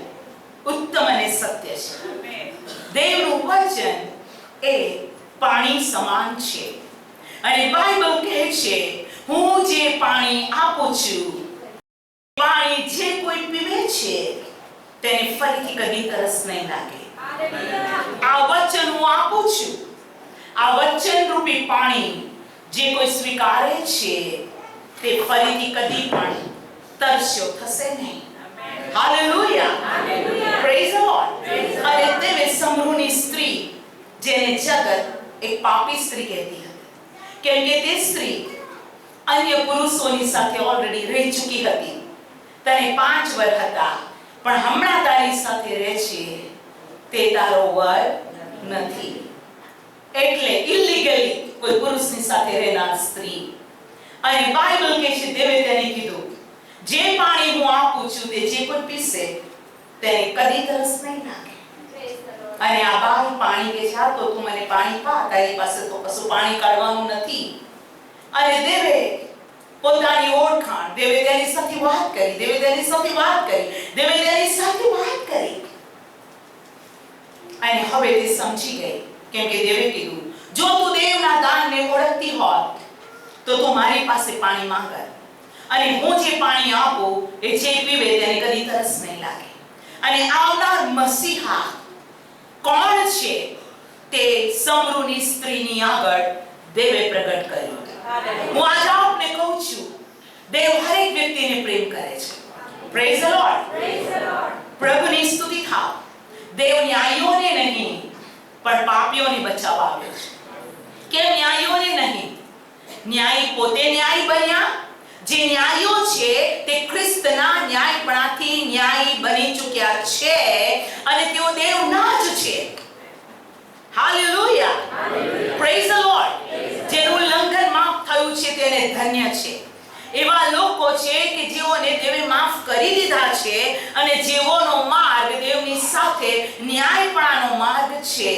ઉત્તમ અને સત્ય છે. દેવનું વચન એ પાણી સમાન છે. અને બાઇબલ કહે છે, હું જે પાણી આપું છું, પાણી જે કોઈ પીવે છે તેને ફરીથી કદી તરસ નહીં લાગે. આ વચન હું આપું છું. આ વચન રૂપી પાણી જે કોઈ સ્વીકારે છે તે ફરીથી કદી પણ તરસ્યો થશે નહીં. હાલેલુયા. Praise the lord. અને તે સમરૂની સ્ત્રી, જેને જગત એક પાપી સ્ત્રી કહેતી હતી, કેમ કે તે સ્ત્રી અન્ય પુરુષોની સાથે ઓલરેડી રહી ચૂકી હતી. તને 5 વર હતા, પણ હમણાં તારી સાથે રહે છે તે તારો વર નથી. એટલે ઇલીગલી કોઈ પુરુષની સાથે રહેનાર સ્ત્રી. અને બાઇબલ કહે છે, દેવે તેને કીધું, જે પાણી હું આપું છું તે જે કોઈ પીશે તેને કદી તરસ નહીં લાગે. અને આ બાઈ પાણી કે છે, તો તું મને પાણી પા, તારી પાસે તો કશું પાણી કાઢવાનું નથી. અને દેવે પોતાની ઓળખાણ, દેવે તેની સાથે વાત કરી, દેવે તેની સાથે વાત કરી, દેવે તેની સાથે વાત કરી. અને હવે તે સમજી ગઈ, કેમ કે દેવે કીધું, જો તું દેવના દાનને ઓળખતી હોત તો તું મારી પાસે પાણી માંગ, અને હું જે પાણી આપું એ જે પીવે તેને કદી તરસ નહીં લાગે. અને આવનાર મસીહા કોણ છે તે સમરૂની સ્ત્રીની આગળ દેવે પ્રગટ કર્યું. હું આજે આપને કહું છું, દેવ હરેક વ્યક્તિને પ્રેમ કરે છે. Praise the lord. પ્રભુની સ્તુતિ થાવ. દેવ ન્યાયીઓને નહીં પણ પાપીઓને બચાવવા આવ્યો છે. કેમ ન્યાયીઓને નહીં? ન્યાયી પોતે ન્યાયી બન્યા, જે ન્યાયીઓ છે તે ખ્રિસ્તના ન્યાયપણાથી ન્યાયી બની ચૂક્યા છે અને તેઓ દેવના જ છે. Hallelujah, praise the lord. જેનું ઉલ્લંઘન માફ થયું છે તેને ધન્ય છે. એવા લોકો છે કે જેઓને દેવે માફ કરી દીધા છે અને જેઓનો માર્ગ દેવની સાથે ન્યાયપણાનો માર્ગ છે.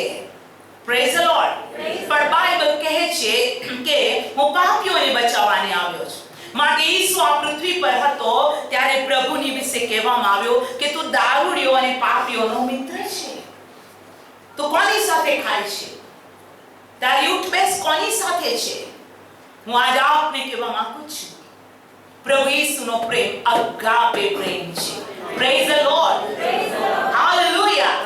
Praise the lord. પણ બાઇબલ કહે છે કે હું પાપીઓને બચાવવાને આવ્યો છું. માટે ઈસુ આ પૃથ્વી પર હતો ત્યારે પ્રભુની વિશે કહેવામાં આવ્યો કે તું દારૂડિયો અને પાપીઓનો મિત્ર છે. તો કોની સાથે ખાય છે? તારી ઉઠબેસ કોની સાથે છે? હું આજે આપને કહેવા માંગુ છું, પ્રભુ ઈસુનો પ્રેમ અગાપે પ્રેમ છે. Praise the Lord. હાલેલુયા.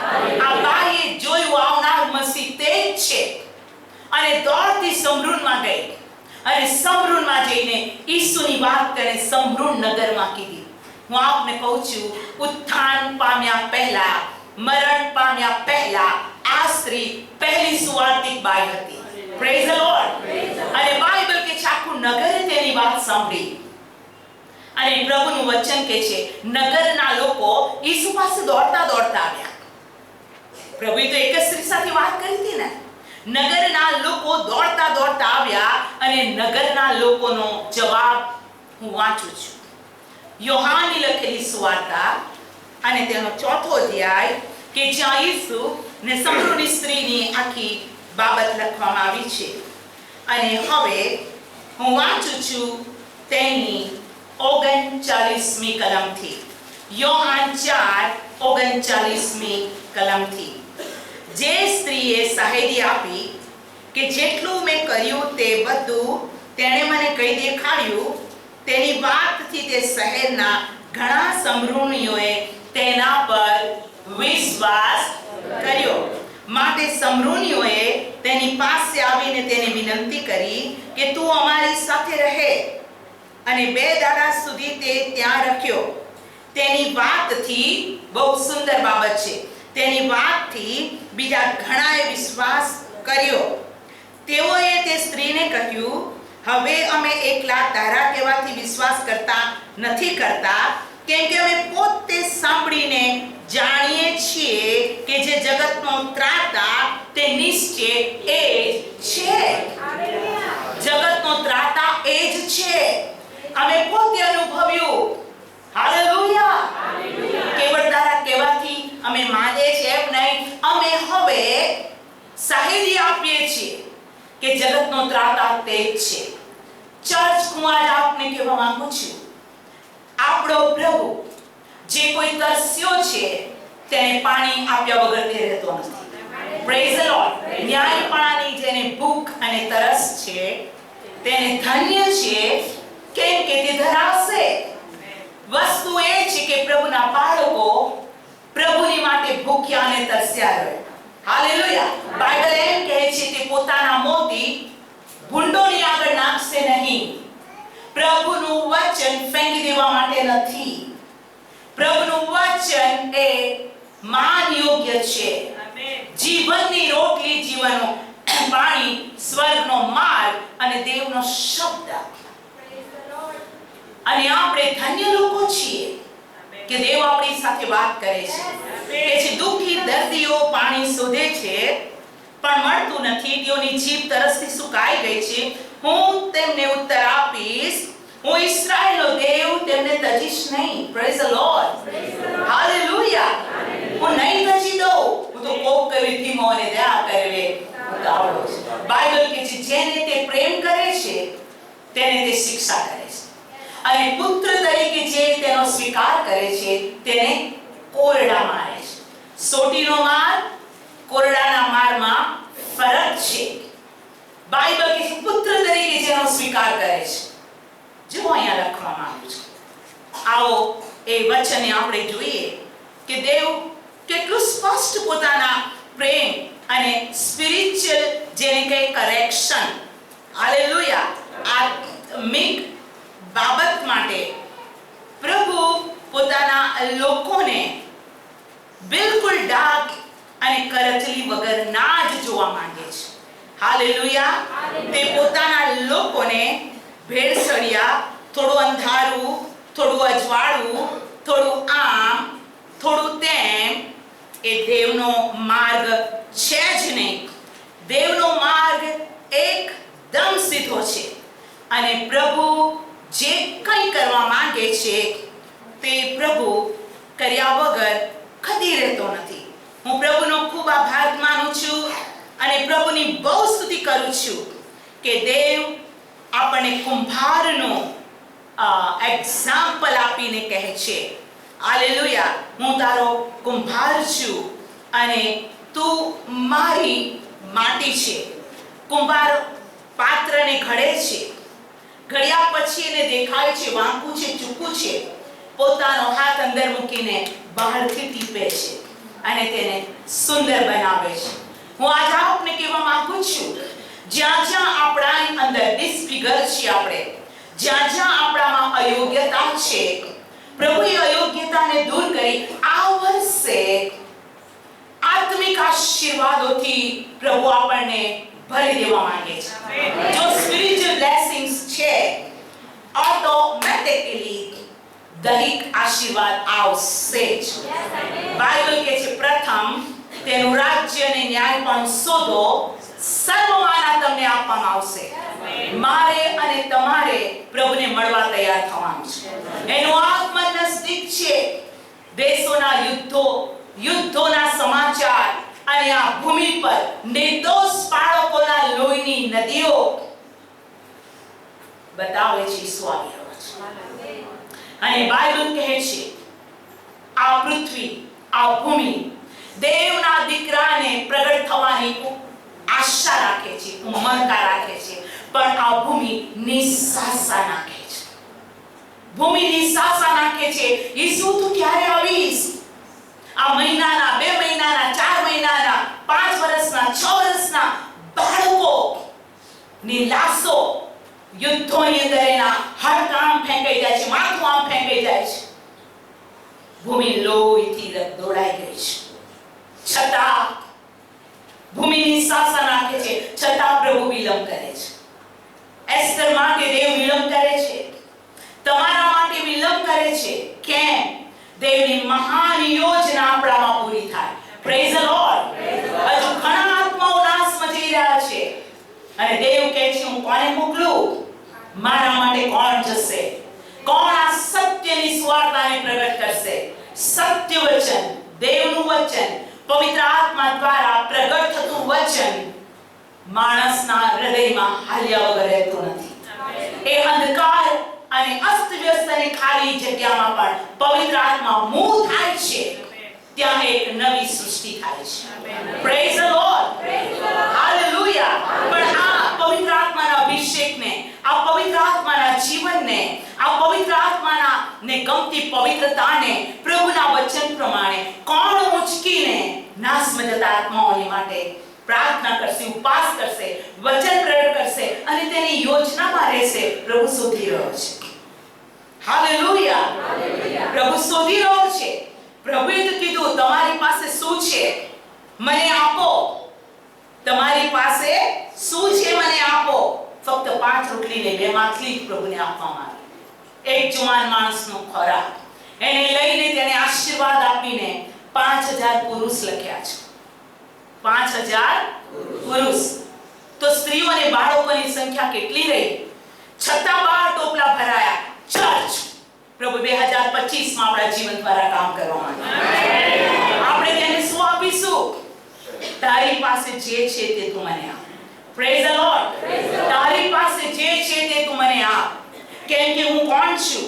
આ બાઈએ જોયું આવનાર મસીહ તે જ છે અને દોડતી સમરૂનમાં ગઈ અને સમરૂનમાં જઈને ઈસુની વાત તેને સમરૂન નગરમાં કીધી. હું આપને કહું છું, ઉત્થાન પામ્યા પહેલા, મરણ પામ્યા પહેલા આ સ્ત્રી પહેલી સુવાર્તિક બાઈ હતી. Praise the lord. અને બાઇબલ કે આખું નગરે તેની વાત સાંભળી અને પ્રભુનું વચન કે છે નગરના લોકો ઈસુ પાસે દોડતા દોડતા આવ્યા. પ્રભુએ તો એક જ સ્ત્રી સાથે વાત કરી હતી ને. નગરના લોકો દોડતા દોડતા આવ્યા અને નગરના લોકોનો જવાબ હું વાંચું છું. યોહાનની લખેલી સુવાર્તા અને તેનો 4થો અધ્યાય કે જ્યાં ઈસુ ને સમરૂની સ્ત્રીની આખી બાબત લખવામાં આવી છે. અને હવે હું વાંચું છું તેની 39મી કલમથી. યોહાન 4:39મી કલમથી. જે સ્ત્રીએ સાહેદી આપી કે જેટલું મેં કર્યું તે બધું તેણે મને કહી દેખાડ્યું, તેની વાતથી તે શહેરના ઘણા સમરૂણીઓએ તેના પર વિશ્વાસ કર્યો. માટે સમરૂણીઓએ તેની પાસે આવીને તેને વિનંતી કરી કે તું અમારી સાથે રહે, અને 2 દાડા સુધી તે ત્યાં રાખ્યો. તેની વાતથી, બહુ સુંદર બાબત છે, તેની વાતથી બીજા ઘણાએ વિશ્વાસ કર્યો. તેઓએ તે સ્ત્રીને કહ્યું, હવે અમે એકલા તારા કહેવાથી વિશ્વાસ કરતા નથી કરતા, કેમ કે અમે પોતે સાંભળીને જાણીએ છીએ કે જે જગતનો ત્રાતા તે નિશ્ચય એ જ છે. જગતનો ત્રાતા એ જ છે. અમે પોતે અનુભવ્યું. હાલેલુયા. કેવળ તારા કહેવાથી અમે માનીએ છીએ એમ નહીં, અમે હવે સાહેદી આપીએ છીએ કે જગતનો ત્રાતા તે જ છે. ચર્ચ, હું આજ આપને કહેવા માંગુ છું, આપણો પ્રભુ જે કોઈ તરસ્યો છે તેને પાણી આપ્યા વગર તે રહેતો નથી. Praise the lord. ન્યાયપણાની જેને ભૂખ અને તરસ છે તેને ધન્ય છે, કેમ કે તે ધરાવશે. વસ્તુ એ છે કે પ્રભુના બાળકો પ્રભુની માટે ભૂખ્યા અને તરસ્યા રહે. હાલેલુયા. બાઇબલ એમ કહે છે કે પોતાના મોતી ભૂંડોની આગળ નાખશે નહીં. પ્રભુનું વચન ફેંકી દેવા માટે નથી. પ્રભુનું વચન એ માન યોગ્ય છે. જીવનની રોટલી, જીવનનું પાણી, સ્વર્ગનો માર્ગ અને દેવનો શબ્દ. અને આપણે ધન્ય લોકો છીએ કે દેવ આપણી સાથે વાત કરે છે. કે જે દુઃખી દર્દીઓ પાણી શોધે છે પણ મળતું નથી, તેઓની જીભ તરસથી સુકાઈ ગઈ છે, હું તેમને ઉત્તર આપીશ, હું ઇસ્રાએલનો દેવ તેમને તજીશ નહીં. Praise the Lord. હાલેલુયા. હું નહીં તજી દઉં, હું તો કોપ કરી ધીમો અને દયા કરે ઉતાવળો છે. બાઇબલ કે જેને તે પ્રેમ કરે છે તેને તે શિક્ષા કરે છે, અને પુત્ર તરીકે જે તેનો સ્વીકાર કરે છે તેને કોરડા મારે છે. સોટીનો માર, કોરડાના મારમાં ફરક છે. બાઇબલ કે પુત્ર તરીકે જેનો સ્વીકાર કરે છે, જો અહીંયા લખવામાં આવ્યું છે. આવો એ વચને આપણે જોઈએ કે દેવ કેટલું સ્પષ્ટ પોતાના પ્રેમ અને સ્પિરિચ્યુઅલ જેને કહે કરેક્શન, હાલેલુયા, આત્મિક બાબત માટે પ્રભુ પોતાના લોકોને બિલકુલ ડાઘ અને કરચલી વગરના જ જોવા માંગે છે. હાલેલુયા. તે પોતાના લોકોને ભેળસળિયા થોડું અંધારું, થોડું અજવાળું, થોડું આમ, થોડું તેમ, એ દેવનો માર્ગ છે જ નહીં. દેવનો માર્ગ એકદમ સીધો છે અને પ્રભુ જે કંઈ કરવા માંગે છે તે પ્રભુ કર્યા વગર કદી રહેતો નથી. હું પ્રભુનો ખૂબ આભાર માનું છું અને પ્રભુની બહુ સ્તુતિ કરું છું કે દેવ આપણને કુંભારનો એક્ઝામ્પલ આપીને કહે છે, હાલેલુયા, હું તારો કુંભાર છું અને તું મારી માટી છે. કુંભાર પાત્રને ઘડે છે, ઘડ્યા પછી એને દેખાય છે વાંકું છે, ચૂકું છે, પોતાનો હાથ અંદર મૂકીને બહારથી ટીપે છે અને તેને સુંદર બનાવે છે. હું આજે આપને કહેવા માંગુ છું, જ્યાં જ્યાં આપણાની અંદર ડિસફિગર છે, આપણે જ્યાં જ્યાં આપણામાં અયોગ્યતા છે, પ્રભુએ અયોગ્યતાને દૂર કરી આ વર્ષે આત્મિક આશીર્વાદોથી પ્રભુ આપણને ભરી દેવા માંગે છે. જો સ્પિરિચ્યુઅલ બ્લેસિંગ્સ છે, ઓટોમેટિકલી દૈહિક આશીર્વાદ આવશે જ. બાઇબલ કહે છે, પ્રથમ તેનું રાજ્ય અને ન્યાય પણ શોધો, સર્વમાના તમને આપવામાં આવશે. મારે અને તમારે પ્રભુને મળવા તૈયાર થવાનું છે. એનું આગમન નજદીક છે. દેશોના યુદ્ધોના સમાચાર અને આ ભૂમિ પર નિર્દોષ બાળકોના લોહીની નદીઓ બતાવે છે ઈસુ આવી રહ્યો છે. અને બાઇબલ કહે છે, આ પૃથ્વી, આ ભૂમિ દેવના દીકરાને પ્રગટ થવાની આશા રાખે છે, ઉમંગતા રાખે છે, પણ આ ભૂમિ નિસાસા નાખે છે. ભૂમિ નિસાસા નાખે છે. ઈસુ તું ક્યારે આવીશ? આ મહિનાના, 2 મહિનાના, 4 મહિનાના, 5 વર્ષના, 6 વર્ષના બાળકો ની લાશો યુદ્ધોની અંદર એના હાડકાં ફેંકાઈ જાય છે, માથું આમ ફેંકાઈ જાય છે. ભૂમિ લોહીથી દોડાઈ ગઈ છે. છતાં ભૂમિની સાસા નાખે છે, છતાં પ્રભુ વિલંબ કરે છે. એસ્તર માટે દેવ વિલંબ કરે છે, તમારા માટે વિલંબ કરે છે. કેમ? દેવની મહાન યોજના આપણામાં પૂરી થાય. Praise the lord. હજુ ઘણા આત્માઓ નાશમાં જઈ રહ્યા છે અને દેવ કહે છે, હું કોને મોકલું? મારા માટે કોણ જશે? કોણ આ સત્યની સુવાર્તાને પ્રગટ કરશે? સત્ય વચન, દેવનું વચન, પવિત્ર આત્મા દ્વારા પ્રગટ થતું વચન માણસના હૃદયમાં હાલ્યા વગર રહેતું નથી. એ અંધકાર અને અસ્તવ્યસ્ત અને ખાલી જગ્યામાં પણ પવિત્ર આત્મા મૂવ થાય છે, ત્યાં એક નવી સૃષ્ટિ થાય છે. Praise the Lord. હાલેલુયા. પણ આ પવિત્ર આત્માના અભિષેકને, આ પવિત્ર આત્માના જીવનને, આ પવિત્ર આત્માના ને ગમતી પવિત્રતાને પ્રભુના વચન પ્રમાણે કોણ ઉંચકીને નાશમાં જતા આત્માઓની માટે પ્રાર્થના કરશે, ઉપવાસ કરશે, વચન પ્રગટ કરશે અને તેની યોજનામાં રહેશે? પ્રભુ શોધી રહ્યો છે. હાલેલુયા. પ્રભુ શોધી રહ્યો છે. પ્રભુએ તો કીધું, તમારી પાસે શું છે મને આપો. તમારી પાસે શું છે મને આપો. ફક્ત 5 રોટલી ને 2 માછલી પ્રભુને આપવામાં આવી. એક જુવાન માણસનો ખોરાક એને લઈને તેને આશીર્વાદ આપીને 5000 પુરુષ લખ્યા છે. 5000 પુરુષ. તો સ્ત્રીઓ અને બાળકોની સંખ્યા કેટલી રહી? છતાં 12 ટોપલા ભરાયા. ચર્ચ પ્રભુ 2025 માં આપણા જીવન દ્વારા કામ કરવા માંગે. આપણે તેને શું આપીશું? તારી પાસે જે છે તે તું મને આપ. Praise the lord. તારી પાસે જે છે તે તું મને આપ. કેમ કે હું કોણ છું?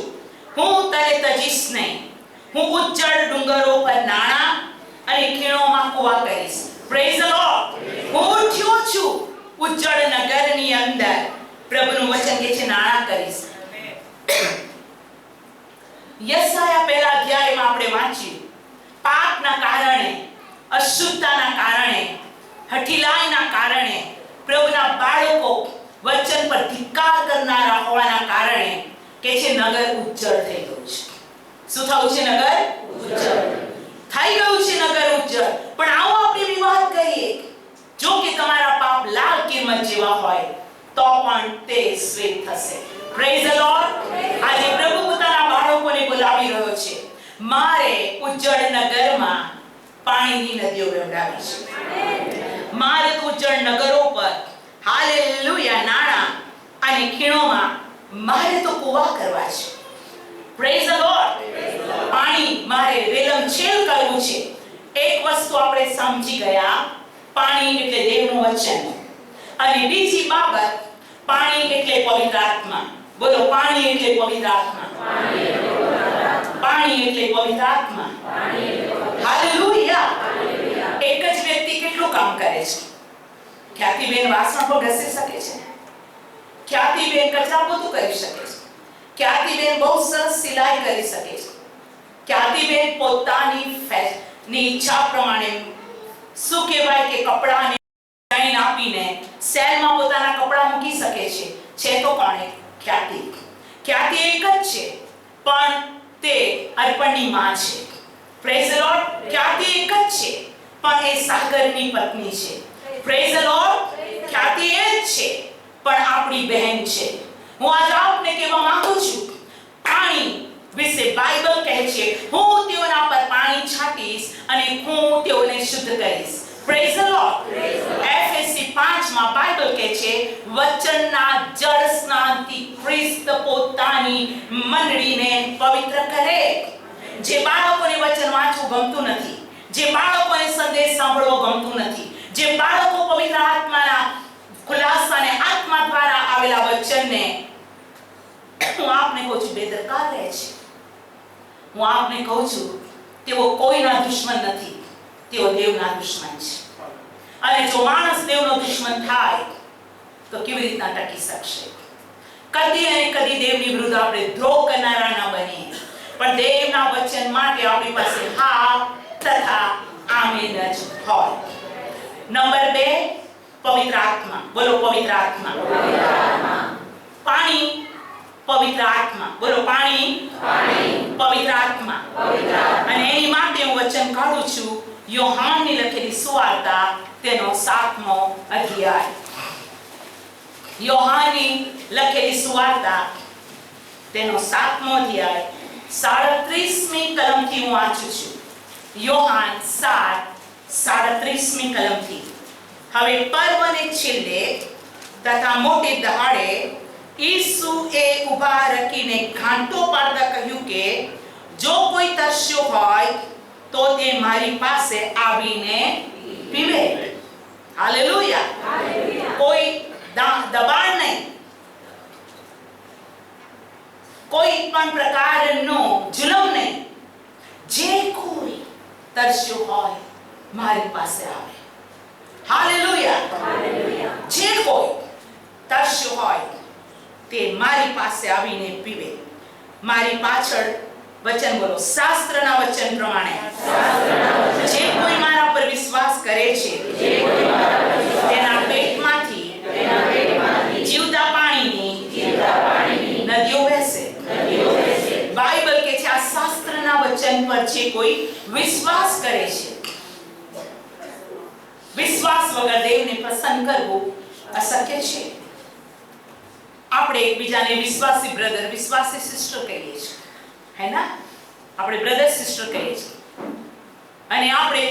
હું તને તજીશ નહીં. હું ઉજ્જડ ડુંગરો પર નાણાં અને ખીણોમાં કુવા કરીશ. Praise the lord. હું ઉઠ્યો છું ઉજ્જડ નગરની અંદર. પ્રભુનું વચન કે છે નાણાં કરીશ. યશાયા પહેલા અધ્યાયમાં આપણે વાંચ્યું, પાપના કારણે, અશુદ્ધતાના કારણે, હઠીલાઈના કારણે, પ્રભુના બાળકો વચન પર ધિક્કાર કરનારા હોવાના કારણે કે છે નગર ઉજ્જડ થઈ ગયું છે. શું થયું છે? નગર ઉજ્જડ થઈ ગયું છે. નગર ઉજ્જડ. પણ આવો આપણે વિવાદ કરીએ, જો કે તમારા પાપ લાલ કિરમત જેવા હોય તો પણ તે શ્વેત થશે. Praise the lord. આજે પ્રભુ પોતાના બાળકોને બોલાવી રહ્યો છે. મારે ઉજ્જડ નગરમાં પાણીની નદીઓ વહેવડાવી છે. મારે તો ઉજ્જડ નગરો પર હાલેલુયા નાણાં અને ખીણોમાં મારે તો કુવા કરવા છે. Praise the lord. પાણી મારે રેલમછેલ કરવું છે. એક વસ્તુ આપણે સમજી ગયા, પાણી એટલે દેવનું વચન, અને બીજી બાબત પાણી એટલે પવિત્ર આત્મા. બોલો, પાણી એટલે પવિત્ર આત્મા. પાણી એટલે પવિત્ર આત્મા. હાલેલુયા. એક જ વ્યક્તિ કેટલું કામ કરે છે? ખ્યાતિબેન વાસણ પણ ઘસી શકે છે. ખ્યાતિબેન કચરા પોતું કરી શકે છે. ખ્યાતિબેન બહુ સરસ સિલાઈ કરી શકે છે. ખ્યાતિબેન પોતાની ઈચ્છા પ્રમાણે શું કહેવાય કે કપડાને ડિઝાઇન આપીને સેલમાં પોતાના કપડા મૂકી શકે છે. છે તો પણ ખ્યાતિ. ખ્યાતિ એક જ છે, પણ તે અર્પણની માં છે. Praise the lord. ખ્યાતિ એક જ છે, પણ એ સાગરની પત્ની છે. Praise the lord. ખ્યાતિ એ જ છે, પણ આપણી બહેન છે. હું આજ આપને કહેવા માંગુ છું, પાણી વિશે બાઇબલ કહે છે, હું તેઓના પર પાણી છાંટીશ અને હું તેઓને શુદ્ધ કરીશ. Praise the lord. એફએસસી 5 માં બાઇબલ કહે છે, વચનના જળ સ્નાનથી ખ્રિસ્ત પોતાની મંડળીને પવિત્ર કરે. જે બાળકોને વચન વાંચવું ગમતું નથી, જે બાળકોને સંદેશ સાંભળવો ગમતું નથી, જે બાળકો પવિત્ર આત્માના ખુલાસાને આત્મા દ્વારા આવેલા વચનને હું આપને કહું છું બેદરકાર રહે છે. હું આપને કહું છું તેઓ કોઈના દુશ્મન નથી, તેઓ દેવના દુશ્મન છે. અને જો માણસ દેવનો દુશ્મન થાય તો કેવી રીતના ટકી શકશે? કદી અને કદી દેવની વિરુદ્ધ આપણે દ્રોહ કરનારા ન બનીએ, પણ દેવના વચન માટે આપણી પાસે હા તથા આમીન જ હોય. નંબર 2, પવિત્ર આત્મા. બોલો, પવિત્ર આત્મા. પાણી પવિત્ર આત્મા. બોલો, પાણી પવિત્ર આત્મા. અને એની માટે હું વચન કાઢું છું યોહાનની લખેલી સુવાર્તા તેનો 7મો અધ્યાય. યોહાનની લખેલી સુવાર્તા તેનો 7મો અધ્યાય 37મી કલમથી હું વાંચું છું. યોહાન 7:37મી કલમથી. હવે પર્વને છેલ્લે તથા મોટે દહાડે ઈસુએ ઊભા રાખીને ઘાંટો પાડતા કહ્યું કે જો કોઈ તરસ્યો હોય તો તે મારી પાસે આવીને પીવે. હાલેલુયા. કોઈ દબાણ નહીં, કોઈ પણ પ્રકારનો જુલમ નહીં. જે કોઈ તરસ્યો હોય મારી પાસે આવે. હાલેલુયા. જે કોઈ તરસ્યો હોય તે મારી પાસે આવીને પીવે. મારી પાછળ વચન બોલો, શાસ્ત્રના વચન પ્રમાણે જે કોઈ મારા પર વિશ્વાસ કરે છે તેના પેટમાંથી જીવતા પાણીની નદીઓ વહેશે. બાઇબલ કે છે આ શાસ્ત્રના વચન પર જે કોઈ વિશ્વાસ કરે છે. વિશ્વાસ વગર દેવને પ્રસન્ન કરવું અશક્ય છે. આપણે એકબીજાને વિશ્વાસી બ્રધર, વિશ્વાસી સિસ્ટર કહીએ છીએ, હે ના? આપણે બ્રધર સિસ્ટર કહીએ છીએ. અને આપણે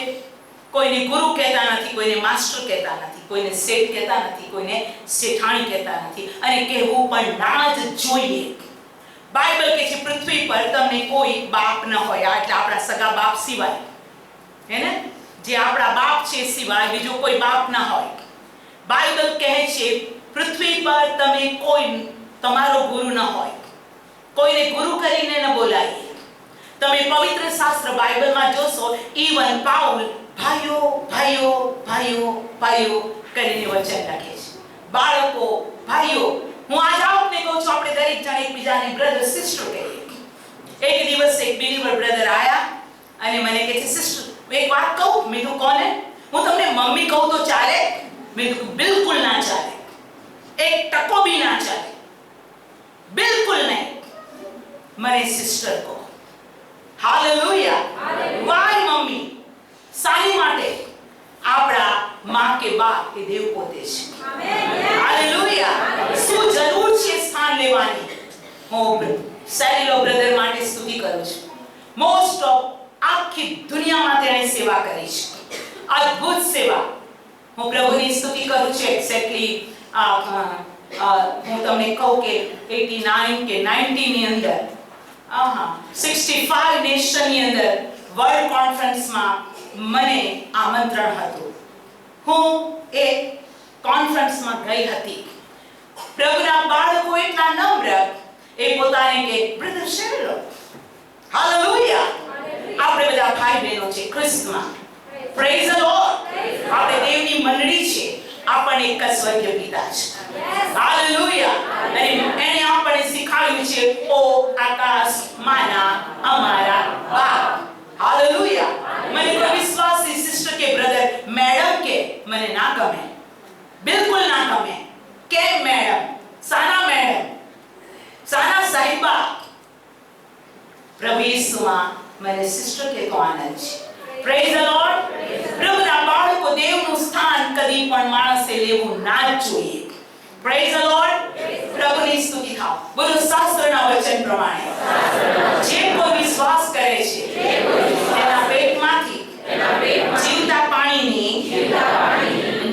કોઈને ગુરુ કહેતા નથી, કોઈને માસ્ટર કહેતા નથી, કોઈને શેઠ કહેતા નથી, કોઈને શેઠાણી કહેતા નથી, અને કહેવું પણ ના જ જોઈએ. બાઇબલ કહે છે પૃથ્વી પર તમને કોઈ બાપ ન હોય, એટલે આપણા સગા બાપ સિવાય, હે ને? જે આપણા બાપ છે સિવાય બીજો કોઈ બાપ ના હોય. બાઇબલ કહે છે પૃથ્વી પર તમે કોઈ તમારો ગુરુ ન હોય, કોઈને ગુરુ કરીને ન બોલાય. તમે પવિત્ર શાસ્ત્ર બાઇબલમાં જોશો, ઈવન પાઉલ ભાઈઓ ભાઈઓ ભાઈઓ ભાઈઓ કરીને વચન લખે છે. બાળકો ભાઈઓ. હું આજ આપને કહું છું આપણે દરેક જણ એકબીજાને બ્રધર સિસ્ટર કહીએ. એક દિવસ એક બિલીવર બ્રધર આયા અને મને કહે છે સિસ્ટર એક વાત કહું. મેં કીધું કોને? હું તમને મમ્મી કહું તો ચાલે? મેં કીધું બિલકુલ ના ચાલે, એક ટકો બી ના ચાલે, બિલકુલ નહીં. મને સિસ્ટર કહો. હાલેલુયા. Why mummy? સારી માટે આપણા માં કે બાપ એ દેવ પોતે છે. હાલેલુયા. શું જરૂર છે સ્થાન લેવાની? હું સેરિલો બ્રધર માટે સ્તુતિ કરું છું. મોસ્ટ ઓફ આખી દુનિયામાં તેણે સેવા કરી છે, અદ્ભુત સેવા. હું પ્રભુની સ્તુતિ કરું છું. એક્ઝેક્ટલી હું તમને કહું કે 89 કે 90 ની અંદર 65 નેશનની અંદર વર્લ્ડ કોન્ફરન્સમાં મને આમંત્રણ હતું. હું એ કોન્ફરન્સમાં ગઈ હતી. પ્રભુના બાળકો એટલા નમ્ર એ પોતાને કે બ્રધર શેલો, હાલેલુયા, આપણે બધા ભાઈ બહેનો છે ખ્રિસ્તમાં. Praise the lord. આપણે દેવની મંડળી છે. આપણને એક જ સ્વર્ગીય પિતા છે. હાલેલુયા. અને એને આપણને શીખવાડ્યું છે, ઓ આકાશમાંના અમારા બાપ. હાલેલુયા. મને કોઈ વિશ્વાસી સિસ્ટર કે બ્રધર મેડમ કે મને ના ગમે, બિલકુલ ના ગમે. કેમ મેડમ? સાના મેડમ? સાના સાહિબા? પ્રભુ ઈસુમાં મને સિસ્ટર કે તો આનંદ છે. Praise the lord. પ્રભુના બાળકો દેવનું સ્થાન કદી પણ માણસે લેવું ના જોઈએ. Praise the lord. પ્રભુની સ્તુતિ થાઓ. બોલો શાસ્ત્રના વચન પ્રમાણે જે કોઈ વિશ્વાસ કરે છે તેના પેટમાંથી જીવતા પાણીની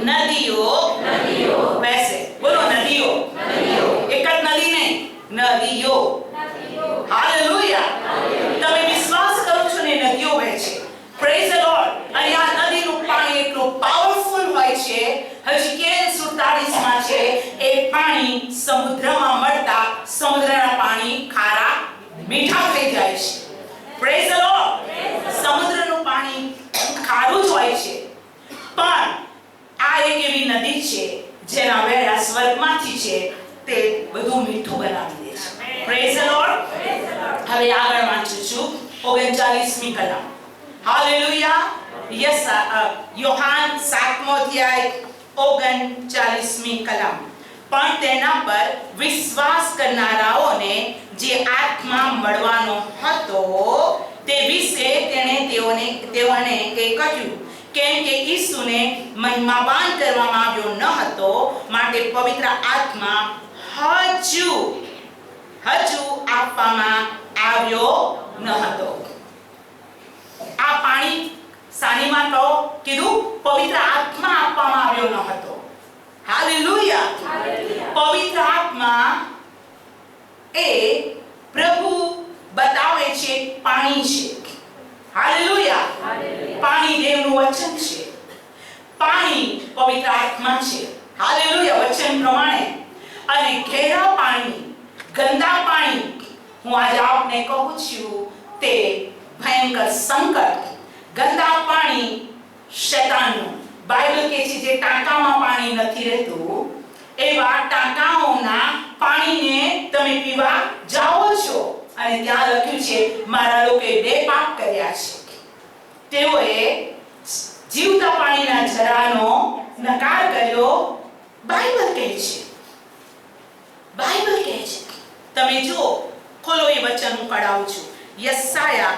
નદીઓ વહેશે. બોલો નદીઓ. એક જ નદી નહીં, નદીઓ. હાલેલુયા. તમે વિશ્વાસ કરો છો ને નદીઓ વહેશે. Praise the lord. અને આ નદીનું પાણી એટલું પાવરફુલ હોય છે. હજકેલ 47 માં છે, એ પાણી સમુદ્રમાં મળતા સમુદ્રના પાણી ખારા મીઠા થઈ જાય છે. Praise the lord. સમુદ્રનું પાણી ખારું જ હોય છે, પણ આ એક એવી નદી છે જેના વેળા સ્વર્ગમાંથી છે, તે બધું મીઠું બનાવી દે છે. Praise the lord. હવે આગળ વાંચું છું 39મી કલમ. હાલેલુયા. યોહાન 7મો અધ્યાય 39મી કલમ. પણ તેના પર વિશ્વાસ કરનારાઓને જે આત્મા મળવાનો હતો તે વિશે તેઓને કહ્યું, કેમ કે ઈસુને મહિમાવાન કરવામાં આવ્યો ન હતો, માટે પવિત્ર આત્મા હજુ આપવામાં આવ્યો ન હતો. આ પાણી સાનીમાં કહો કીધું પવિત્ર આત્મા આપવામાં આવ્યો ન હતો. હાલેલુયા. પવિત્ર આત્મા એ પ્રભુ બતાવે છે પાણી છે. હાલેલુયા. પાણી દેવનું વચન છે. પાણી પવિત્ર આત્મા છે. હાલેલુયા. વચન પ્રમાણે. અને ઘેરા પાણી, ગંદા પાણી, હું આજે આપને કહું છું, તે ભયંકર સંકટ. ગંદા પાણી શૈતાનનું. બાઇબલ કહે છે જે ટાંકામાં પાણી નથી રહેતું એવા ટાંકાઓના પાણીને તમે પીવા જાઓ છો. અને ત્યાં લખ્યું છે મારા લોકોએ 2 પાપ કર્યા છે. તેઓએ જીવતા પાણીના જરાનો નકાર કર્યો. બાઇબલ કહે છે. બાઇબલ કહે છે. તમે જો ખોલો એ વચન હું કઢાવું છું. યશાયા.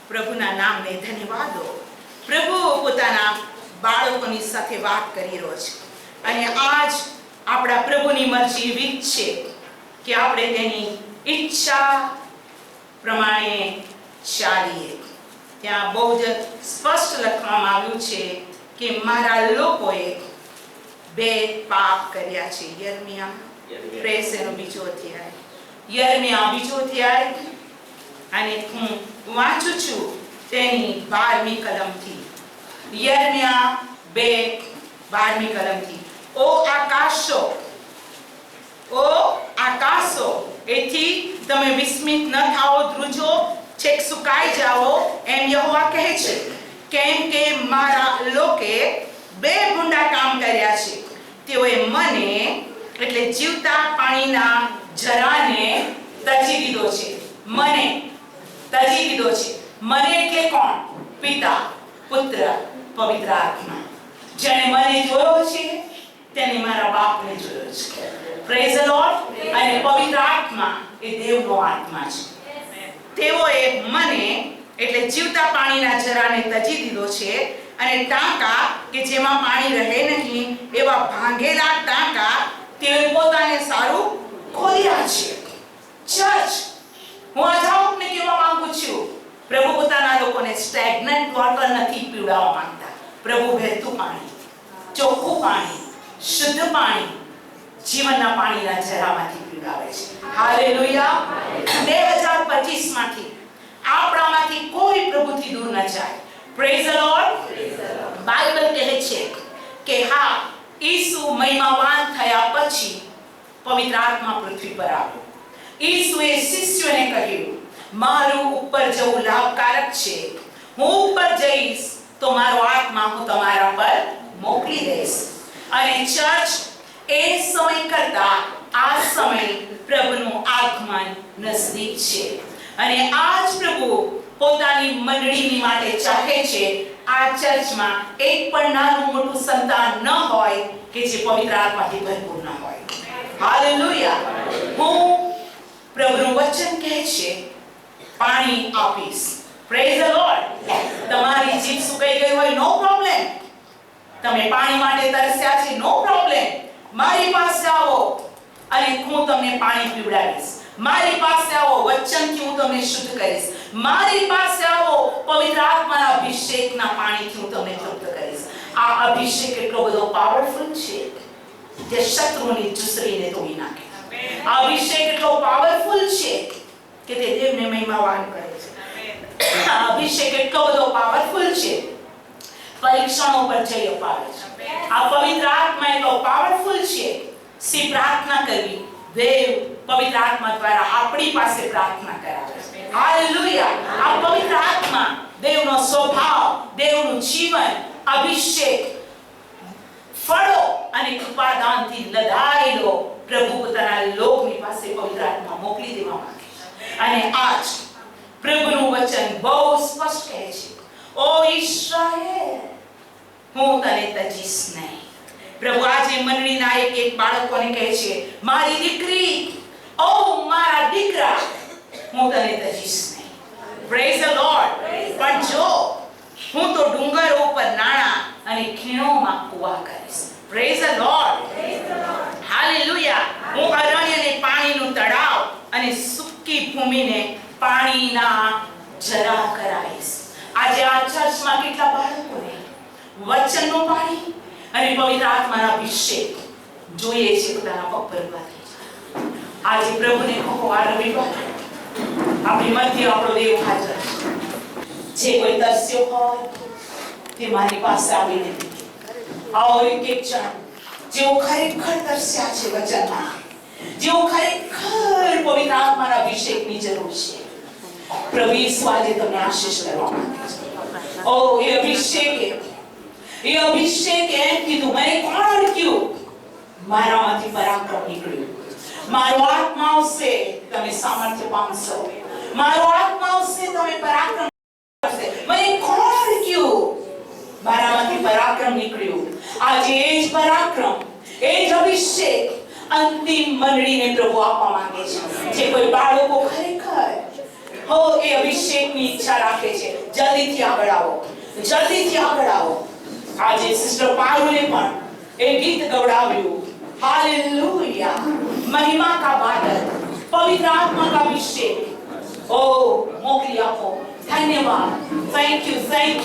પ્રભુના નામને ધન્યવાદો. પ્રભુ પોતાના બાળકોની સાથે વાત કરી રહ્યો છે. અને આજ આપણા પ્રભુની મરજી એવી છે કે આપણે તેની ઈચ્છા પ્રમાણે ચાલીએ. ત્યાં બહુ જ સ્પષ્ટ લખવામાં આવ્યું છે કે મારા લોકોએ 2 પાપ કર્યા છે. યર્મિયા પ્રેસનો 2 અધ્યાય. યર્મિયા 2 અધ્યાય. અને હું વાંચું છું તેની 12મી કલમથી. યર્મિયા 2:12મી કલમથી. ઓ આકાશો, એથી તમે વિસ્મિત ન થાઓ, ધ્રુજો, છેક સુકાઈ જાઓ, એમ યહોવા કહે છે. કેમ કે મારા લોકે 2 ભૂંડા કામ કર્યા છે. તેઓએ મને એટલે જીવતા પાણીના જરાને તજી દીધો છે. મને તજી દીધો છે. મને એટલે કોણ? પિતા, પુત્ર, પવિત્ર આત્મા. જેણે મને જોયો છે તેને મારા બાપને જોયો છે. Praise the lord. અને પવિત્ર આત્મા એ દેવનો આત્મા છે. તેઓએ મને એટલે જીવતા પાણીના જરાને તજી દીધો છે અને ટાંકા કે જેમાં પાણી રહે નહીં એવા ભાંગેલા ટાંકા તે પોતાને સારું ખોલ્યા છે. ચર્ચ, હું આજે આપને કહેવા માંગુ છું, પ્રભુ પોતાના લોકોને સ્ટેગ્નન્ટ વોટર નથી પીવડાવવા માંગતા. પ્રભુ વહેતું પાણી, ચોખ્ખું પાણી, શુદ્ધ પાણી, જીવનના પાણીના જરામાંથી પીવડાવે છે. હાલેલુયા. 2025 માંથી આપણામાંથી કોઈ પ્રભુથી દૂર ન જાય. Praise the lord. બાઇબલ કહે છે કે હા, ઈસુ મહિમાવાન થયા પછી પવિત્ર આત્મા પૃથ્વી પર આવ્યો. ઈસુએ શિષ્યોને કહ્યું, મારું ઉપર જવું લાભકારક છે. હું ઉપર જઈશ તો મારો આત્મા હું તમારા પર મોકલી દઈશ. અને ચર્ચ, એ સમય કરતા આ સમય પ્રભુનું આગમન નજદીક છે. અને આજ પ્રભુ પોતાની મંડળીની માટે ચાહે છે આ ચર્ચમાં એક પણ નાનું મોટું સંતાન ન હોય કે જે પવિત્ર આત્માથી ભરપૂર ન હોય. હાલેલુયા. હું પ્રભુનું વચન કહે છે, પાણી આપીશ. Praise the lord. તમારી જીભ સુકાઈ ગઈ હોય, નો પ્રોબ્લેમ. તમે પાણી માટે તરસ્યા છે, નો પ્રોબ્લેમ. મારી પાસે આવો અને હું તમને પાણી પીવડાવીશ. મારી પાસે આવો, વચનથી હું તમને શુદ્ધ કરીશ. મારી પાસે આવો, પવિત્ર આત્માના અભિષેકના પાણીથી હું તમને તૃપ્ત કરીશ. આ અભિષેક એટલો બધો પાવરફુલ છે કે શત્રુની ચૂસરીને તોડી નાખે. આ અભિષેક એટલો પાવરફુલ છે કે તે દેવને મહિમાવાન કરે છે. આ અભિષેક એટલો બધો પાવરફુલ છે, પરીક્ષણો પર જઈ અપાવે છે. આ પવિત્ર આત્મા એટલો પાવરફુલ છે. સી પ્રાર્થના કરવી, દેવ પવિત્ર આત્મા દ્વારા આપણી પાસે પ્રાર્થના કરાવે છે. હાલેલુયા. આ પવિત્ર આત્મા દેવનો સ્વભાવ, દેવનું જીવન, અભિષેક, ફળો અને કૃપાદાનથી લદાયેલો પ્રભુ પોતાના લોકની પાસે પવિત્ર આત્મા મોકલી દેવા માંગે છે. અને આજ પ્રભુનું વચન બહુ સ્પષ્ટ કહે છે, ઓ ઇસ્રાએલ, હું તને તજીશ નહીં. પ્રભુ આજે મંડળીના એક બાળકોને કહે છે, મારી દીકરી, ઓ મારા દીકરા, હું તને તજીશ નહીં. Praise the lord. પણ જો હું તો ડુંગરો ઉપર નાણાં અને ખીણોમાં કૂવા કરીશ. Praise the Lord. હાલેલુયા. હું અરણ્યને પાણીનું તળાવ અને સૂકી ભૂમિને પાણીના ઝરા કરાવીશ. આજે આ ચર્ચમાં કેટલા બાળકોને વચનનું પાણી અને પવિત્ર આત્માના અભિષેક જોઈએ છે પોતાના પગ પર ઉભા થઈ જાય. આજે પ્રભુને કહો, આ રવિવાર આપણી મધ્ય આપણો દેવ હાજર છે. જે કોઈ તરસ્યો હોય તે મારી પાસે આવીને આવો. એક જણ જેઓ ખરેખર તરસ્યા છે વચનમાં, જેઓ ખરેખર પવિત્ર આત્માના અભિષેકની જરૂર છે, પ્રભુ ઈસુ આજે તમને આશીષ કરવા માંગે છે. ઓ એ અભિષેકે એમ કીધું, મને કોણ અડક્યું? મારામાંથી પરાક્રમ નીકળ્યું. મારો આત્મા આવશે, તમે સામર્થ્ય પામશો. મારો આત્મા આવશે, તમે પરાક્રમ કરશે. મને કોણ અડક્યું? મારામાંથી પરાક્રમ નીકળ્યું. આજે એ જ પરાક્રમ, એ જ અભિષેક અંતિમ મંડળીને પ્રભુ આપવા માંગે છે. જે કોઈ બાળકો ખરેખર એ અભિષેકની ઈચ્છા રાખે છે, જલ્દીથી આગળ આવો, જલ્દીથી આગળ આવો. આજે સિસ્ટર પારુલે પણ એ ગીત ગવડાવ્યું, हालेलुया, महिमा का बादल, पवित्र आत्मा का अभिषेक. ओ मोकली आपो. धन्यवाद. Thank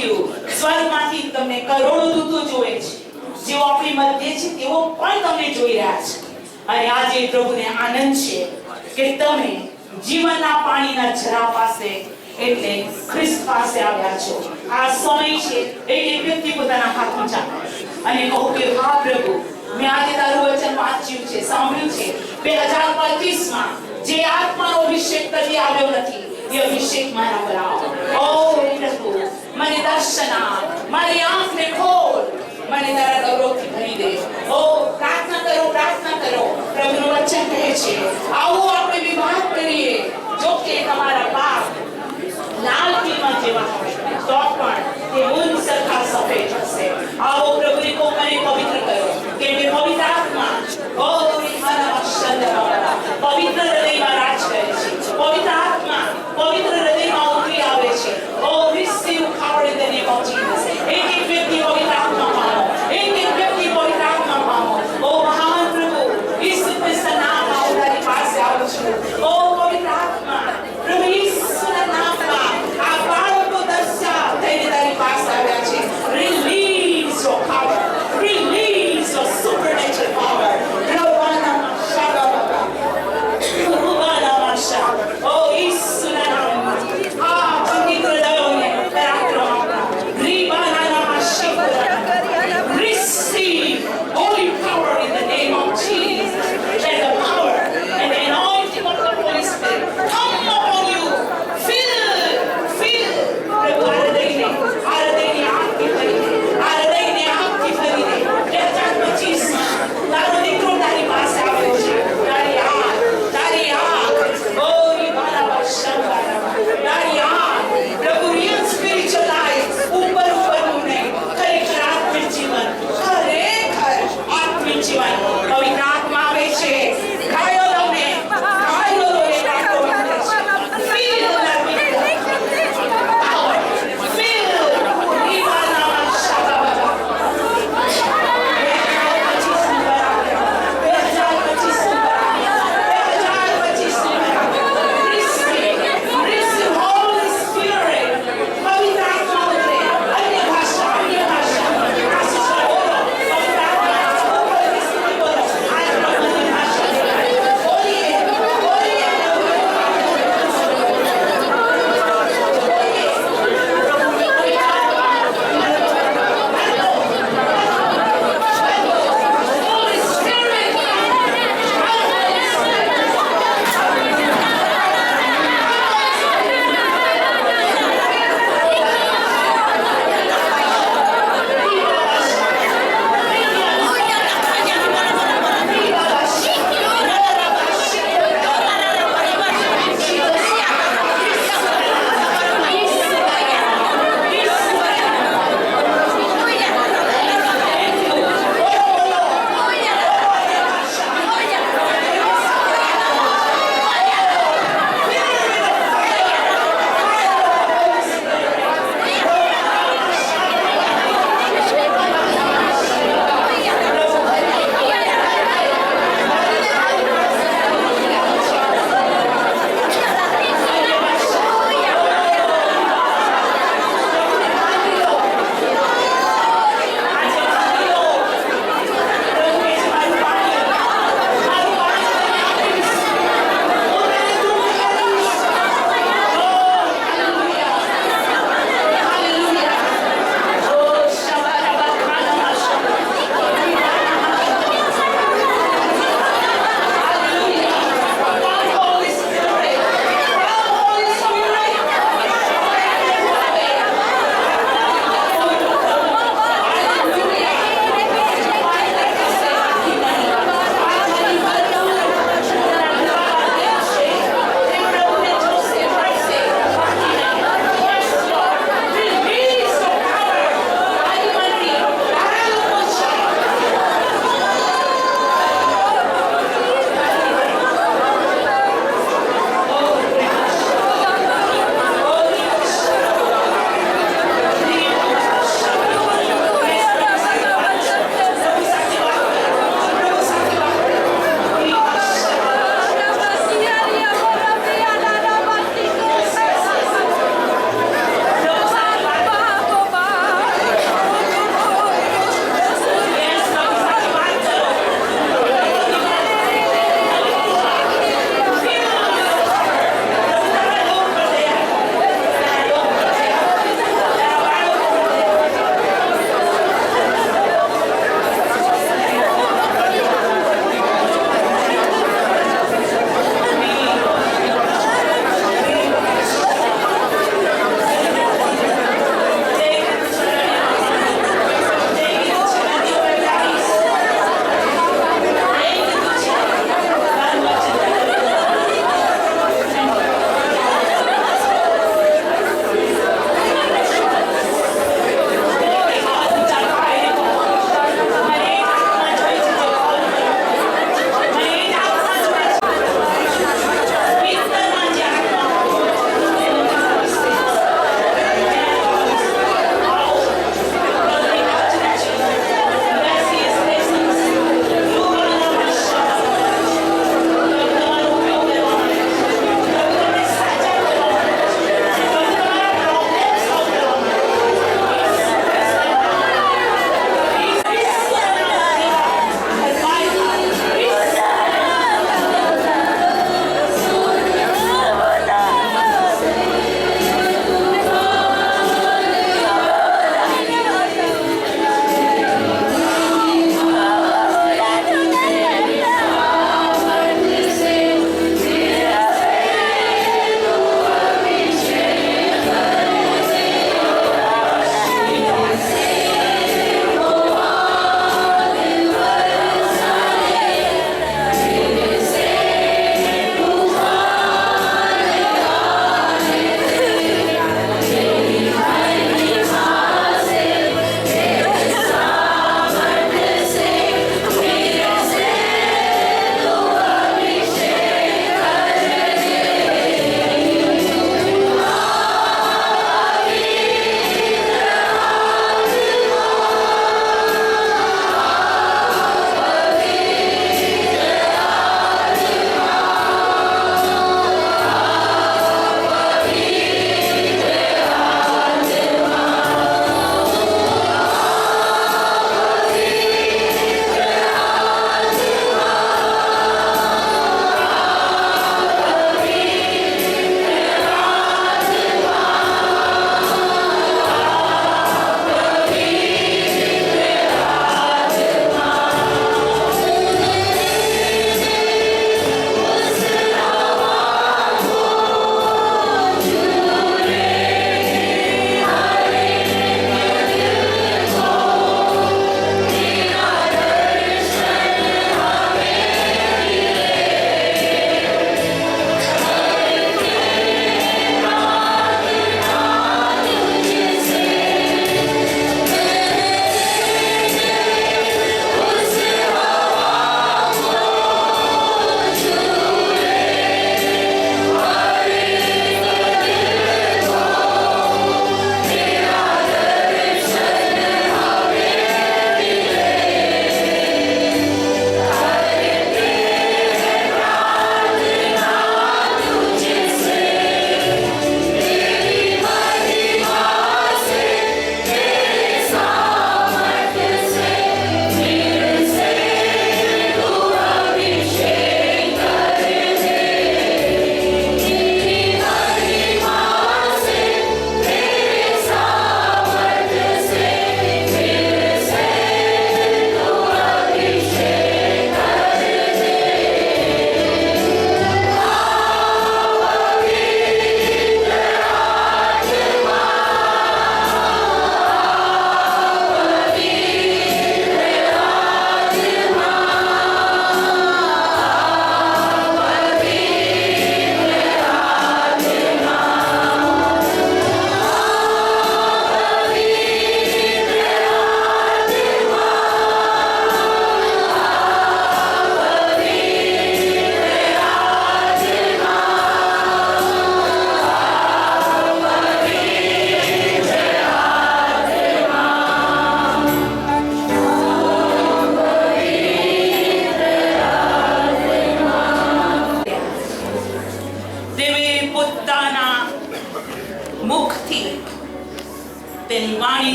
you. સ્વર્ગમાંથી તમને કરોડો દૂતો જોવે છે, જેઓ આપણી મધ્ય છે તેઓ પણ તમને જોઈ રહ્યા છે. અને આજે પ્રભુને આનંદ છે કે તમે જીવનના પાણીના ઝરા પાસે એટલે ખ્રિસ્ત પાસે આવ્યા છો. આ સમય છે એક વ્યક્તિ પોતાના હાથ ઊંચા અને કહો કે હા પ્રભુ, મેં આજે તારું વચન વાંચ્યું છે, સાંભળ્યું છે. 2025 માં જે આત્માનો અભિષેક કદી આવ્યો નથી, એ અભિષેક મારા પર આવો. ઓ પ્રભુ, મને દર્શન આપ, મારી આંખને ખોલ, મને તારા ગૌરવથી ભરી દે. ઓ પ્રાર્થના કરો. પ્રભુનું વચન કહે છે, આવો આપણે વિવાદ કરીએ. જો કે તમારા પાપ લાલ તીમાં જેવા હોય તો પણ તે ઊન સરખા સફેદ હશે. આવો પ્રભુને કહો, મને પવિત્ર કરો, કે મેં પવિત્ર આત્મા પવિત્ર હૃદયમાં રાજ કરે છે. પવિત્ર આત્મા પવિત્ર હૃદયમાં ઉતરી આવે છે. ઓ receive power in the name of Jesus. એક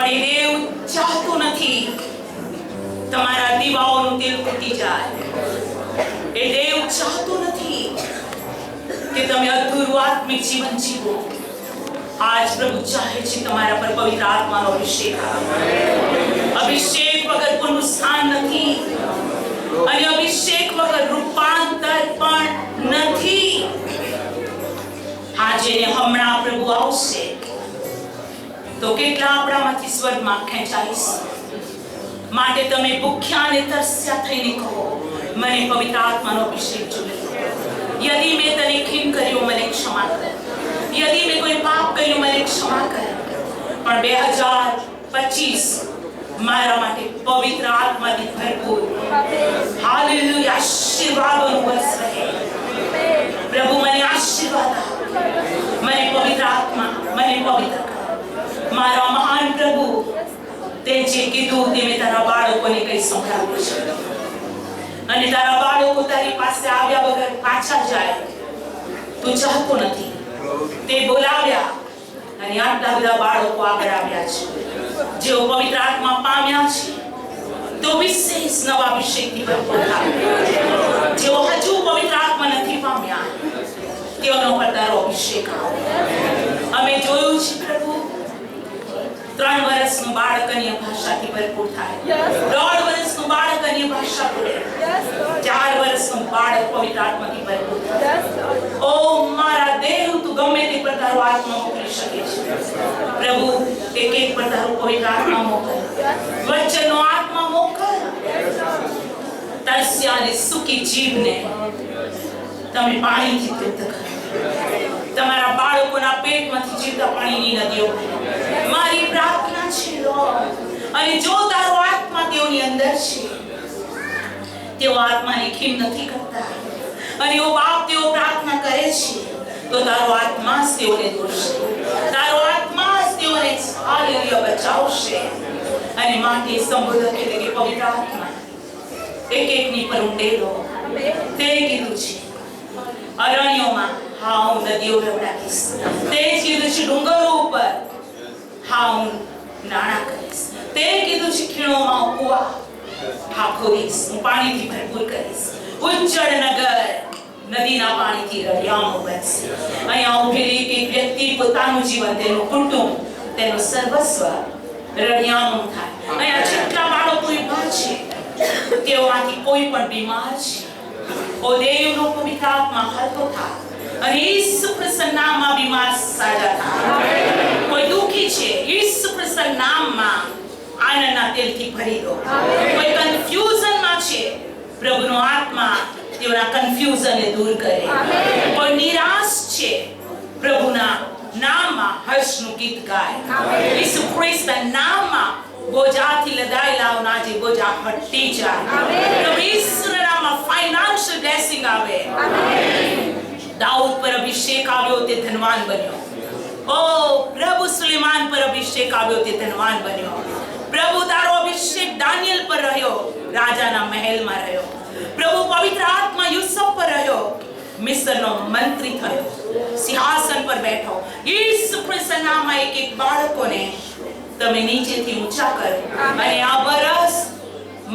પણ એ દેવ ચાહતો નથી તમારા દીવાઓનું તેલ ખૂટી જાય. એ દેવ ચાહતો નથી કે તમે અધૂરું આત્મિક જીવન જીવો. આજ પ્રભુ ચાહે છે તમારા પર પવિત્ર આત્માનો અભિષેક આવે. અભિષેક વગર પુનરુત્થાન નથી અને અભિષેક વગર રૂપાંતર પણ નથી. આજે ને હમણાં પ્રભુ આવશે તો કેટલા આપણામાંથી સ્વર્ગમાં ખેંચાઈશ. માટે તમે ભૂખ્યા અને તરસ્યા થઈને કહો, મને પવિત્ર આત્માનો અભિષેક જોઈએ. यदि मैं तने खीन કર્યો મને ક્ષમા કર. यदि मैं कोई पाप કર્યું મને ક્ષમા કર. પણ 2025 મારા માટે પવિત્ર આત્માથી ભરપૂર હાલેલુયા આશીર્વાદોનું વર્ષ રહે. પ્રભુ મને આશીર્વાદ આપ. મને પવિત્ર આત્મા મને પવિત્ર કર. મારા મહાન પ્રભુ તે જે કીધું તે મેં તારા બાળકોને કઈ સંભળાવ્યું છે. અને તારા બાળકો તારી પાસે આવ્યા વગર પાછા જાય તું ચાહતો નથી. તે બોલાવ્યા અને આટલા બધા બાળકો આગળ આવ્યા છે જેઓ પવિત્ર આત્મા પામ્યા છે. તો વિશેષ નવા અભિષેકથી ભરપૂર થાય. જેઓ હજુ પવિત્ર આત્મા નથી પામ્યા તેઓનો પર તારો અભિષેક આવે. અમે જોયું છે પ્રભુ 3 વર્ષનું બાળક અન્ય ભાષાથી ભરપૂર થાય. 1.5 વર્ષનું બાળક અન્ય ભાષા બોલે. 4 વર્ષનું બાળક પવિત્ર આત્માથી ભરપૂર થાય. ઓ મારા દેવ તું ગમે તે પર તારો આત્મા મોકલી શકે છે. પ્રભુ એક પર તારો પવિત્ર આત્મા મોકલ. વચનનો આત્મા મોકલ. તરસ્યા અને સૂકી જીભને તમે પાણીથી તૃપ્ત કરો. તમારા બાળકોના પેટમાંથી જીવતા પાણીની નદીઓ વહે. મારી પ્રાર્થના છે લોર્ડ. અને જો તારો આત્મા તેઓની અંદર છે તેઓ આત્માની ખીમ નથી કરતા અને ઓ બાપ તેઓ પ્રાર્થના કરે છે તો તારો આત્મા જ તેઓને દોરશે. તારો આત્મા જ તેઓને હાલેલુયા બચાવશે. અને માટે સંબોધક એટલે કે પવિત્ર આત્મા એક-એકની પર ઉંડેલો. તે કીધું છે અરણ્યોમાં હા હું નદીઓ વહેવડાવીશ. તે જ કીધું છે ડુંગરો ઉપર હા હું નાણાં કરીશ. તે કીધું છે ખીણોમાં કુવા હા ખોદીશ. હું પાણીથી ભરપૂર કરીશ. ઉજ્જડ નગર નદીના પાણીથી રળિયામણું બનશે. અહીંયા ઉભેલી એક વ્યક્તિ પોતાનું જીવન તેનું કુટુંબ તેનું સર્વસ્વ રળિયામણું થાય. અહીંયા જેટલા બાળકો ઊભા છે તેઓમાંથી કોઈ પણ બીમાર છે ઓ દેવનો પવિત્ર આત્મા હલતો થાય અને ઈસુ ખ્રિસ્તના નામમાં બીમાર સાજા થાય. કોઈ દુખી છે ઈસુ ખ્રિસ્તના નામમાં આનંદના તેલથી ભરી દો. કોઈ કન્ફ્યુઝનમાં છે પ્રભુનો આત્મા તેઓના કન્ફ્યુઝનને દૂર કરે. કોઈ નિરાશ છે પ્રભુના નામમાં હર્ષનું ગીત ગાય. ઈસુ ખ્રિસ્તના નામમાં બોજાથી લદાયેલાઓના જે બોજા હટી જાય. પ્રભુ ઈસુના નામમાં ફાઇનાન્શિયલ બ્લેસિંગ આવે. દાઉદ પર અભિષેક આવ્યો તે ધનવાન બન્યો. ઓ પ્રભુ સુલેમાન પર અભિષેક આવ્યો તે ધનવાન બન્યો. પ્રભુ તારો અભિષેક દાનિયેલ પર રહ્યો રાજાના મહેલમાં રહ્યો. પ્રભુ પવિત્ર આત્મા યુસુફ પર રહ્યો મિસ્રનો મંત્રી થયો સિંહાસન પર બેઠો. ઈસુ ખ્રિસ્તના નામમાં એક બાળકોને તમે નીચેથી ઊંચા કરો અને આ વરસ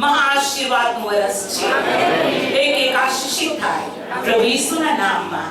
મહાઆશીર્વાદનું વરસ છે. એક આશીષિત થાય પ્રભુ ઈસુના નામમાં.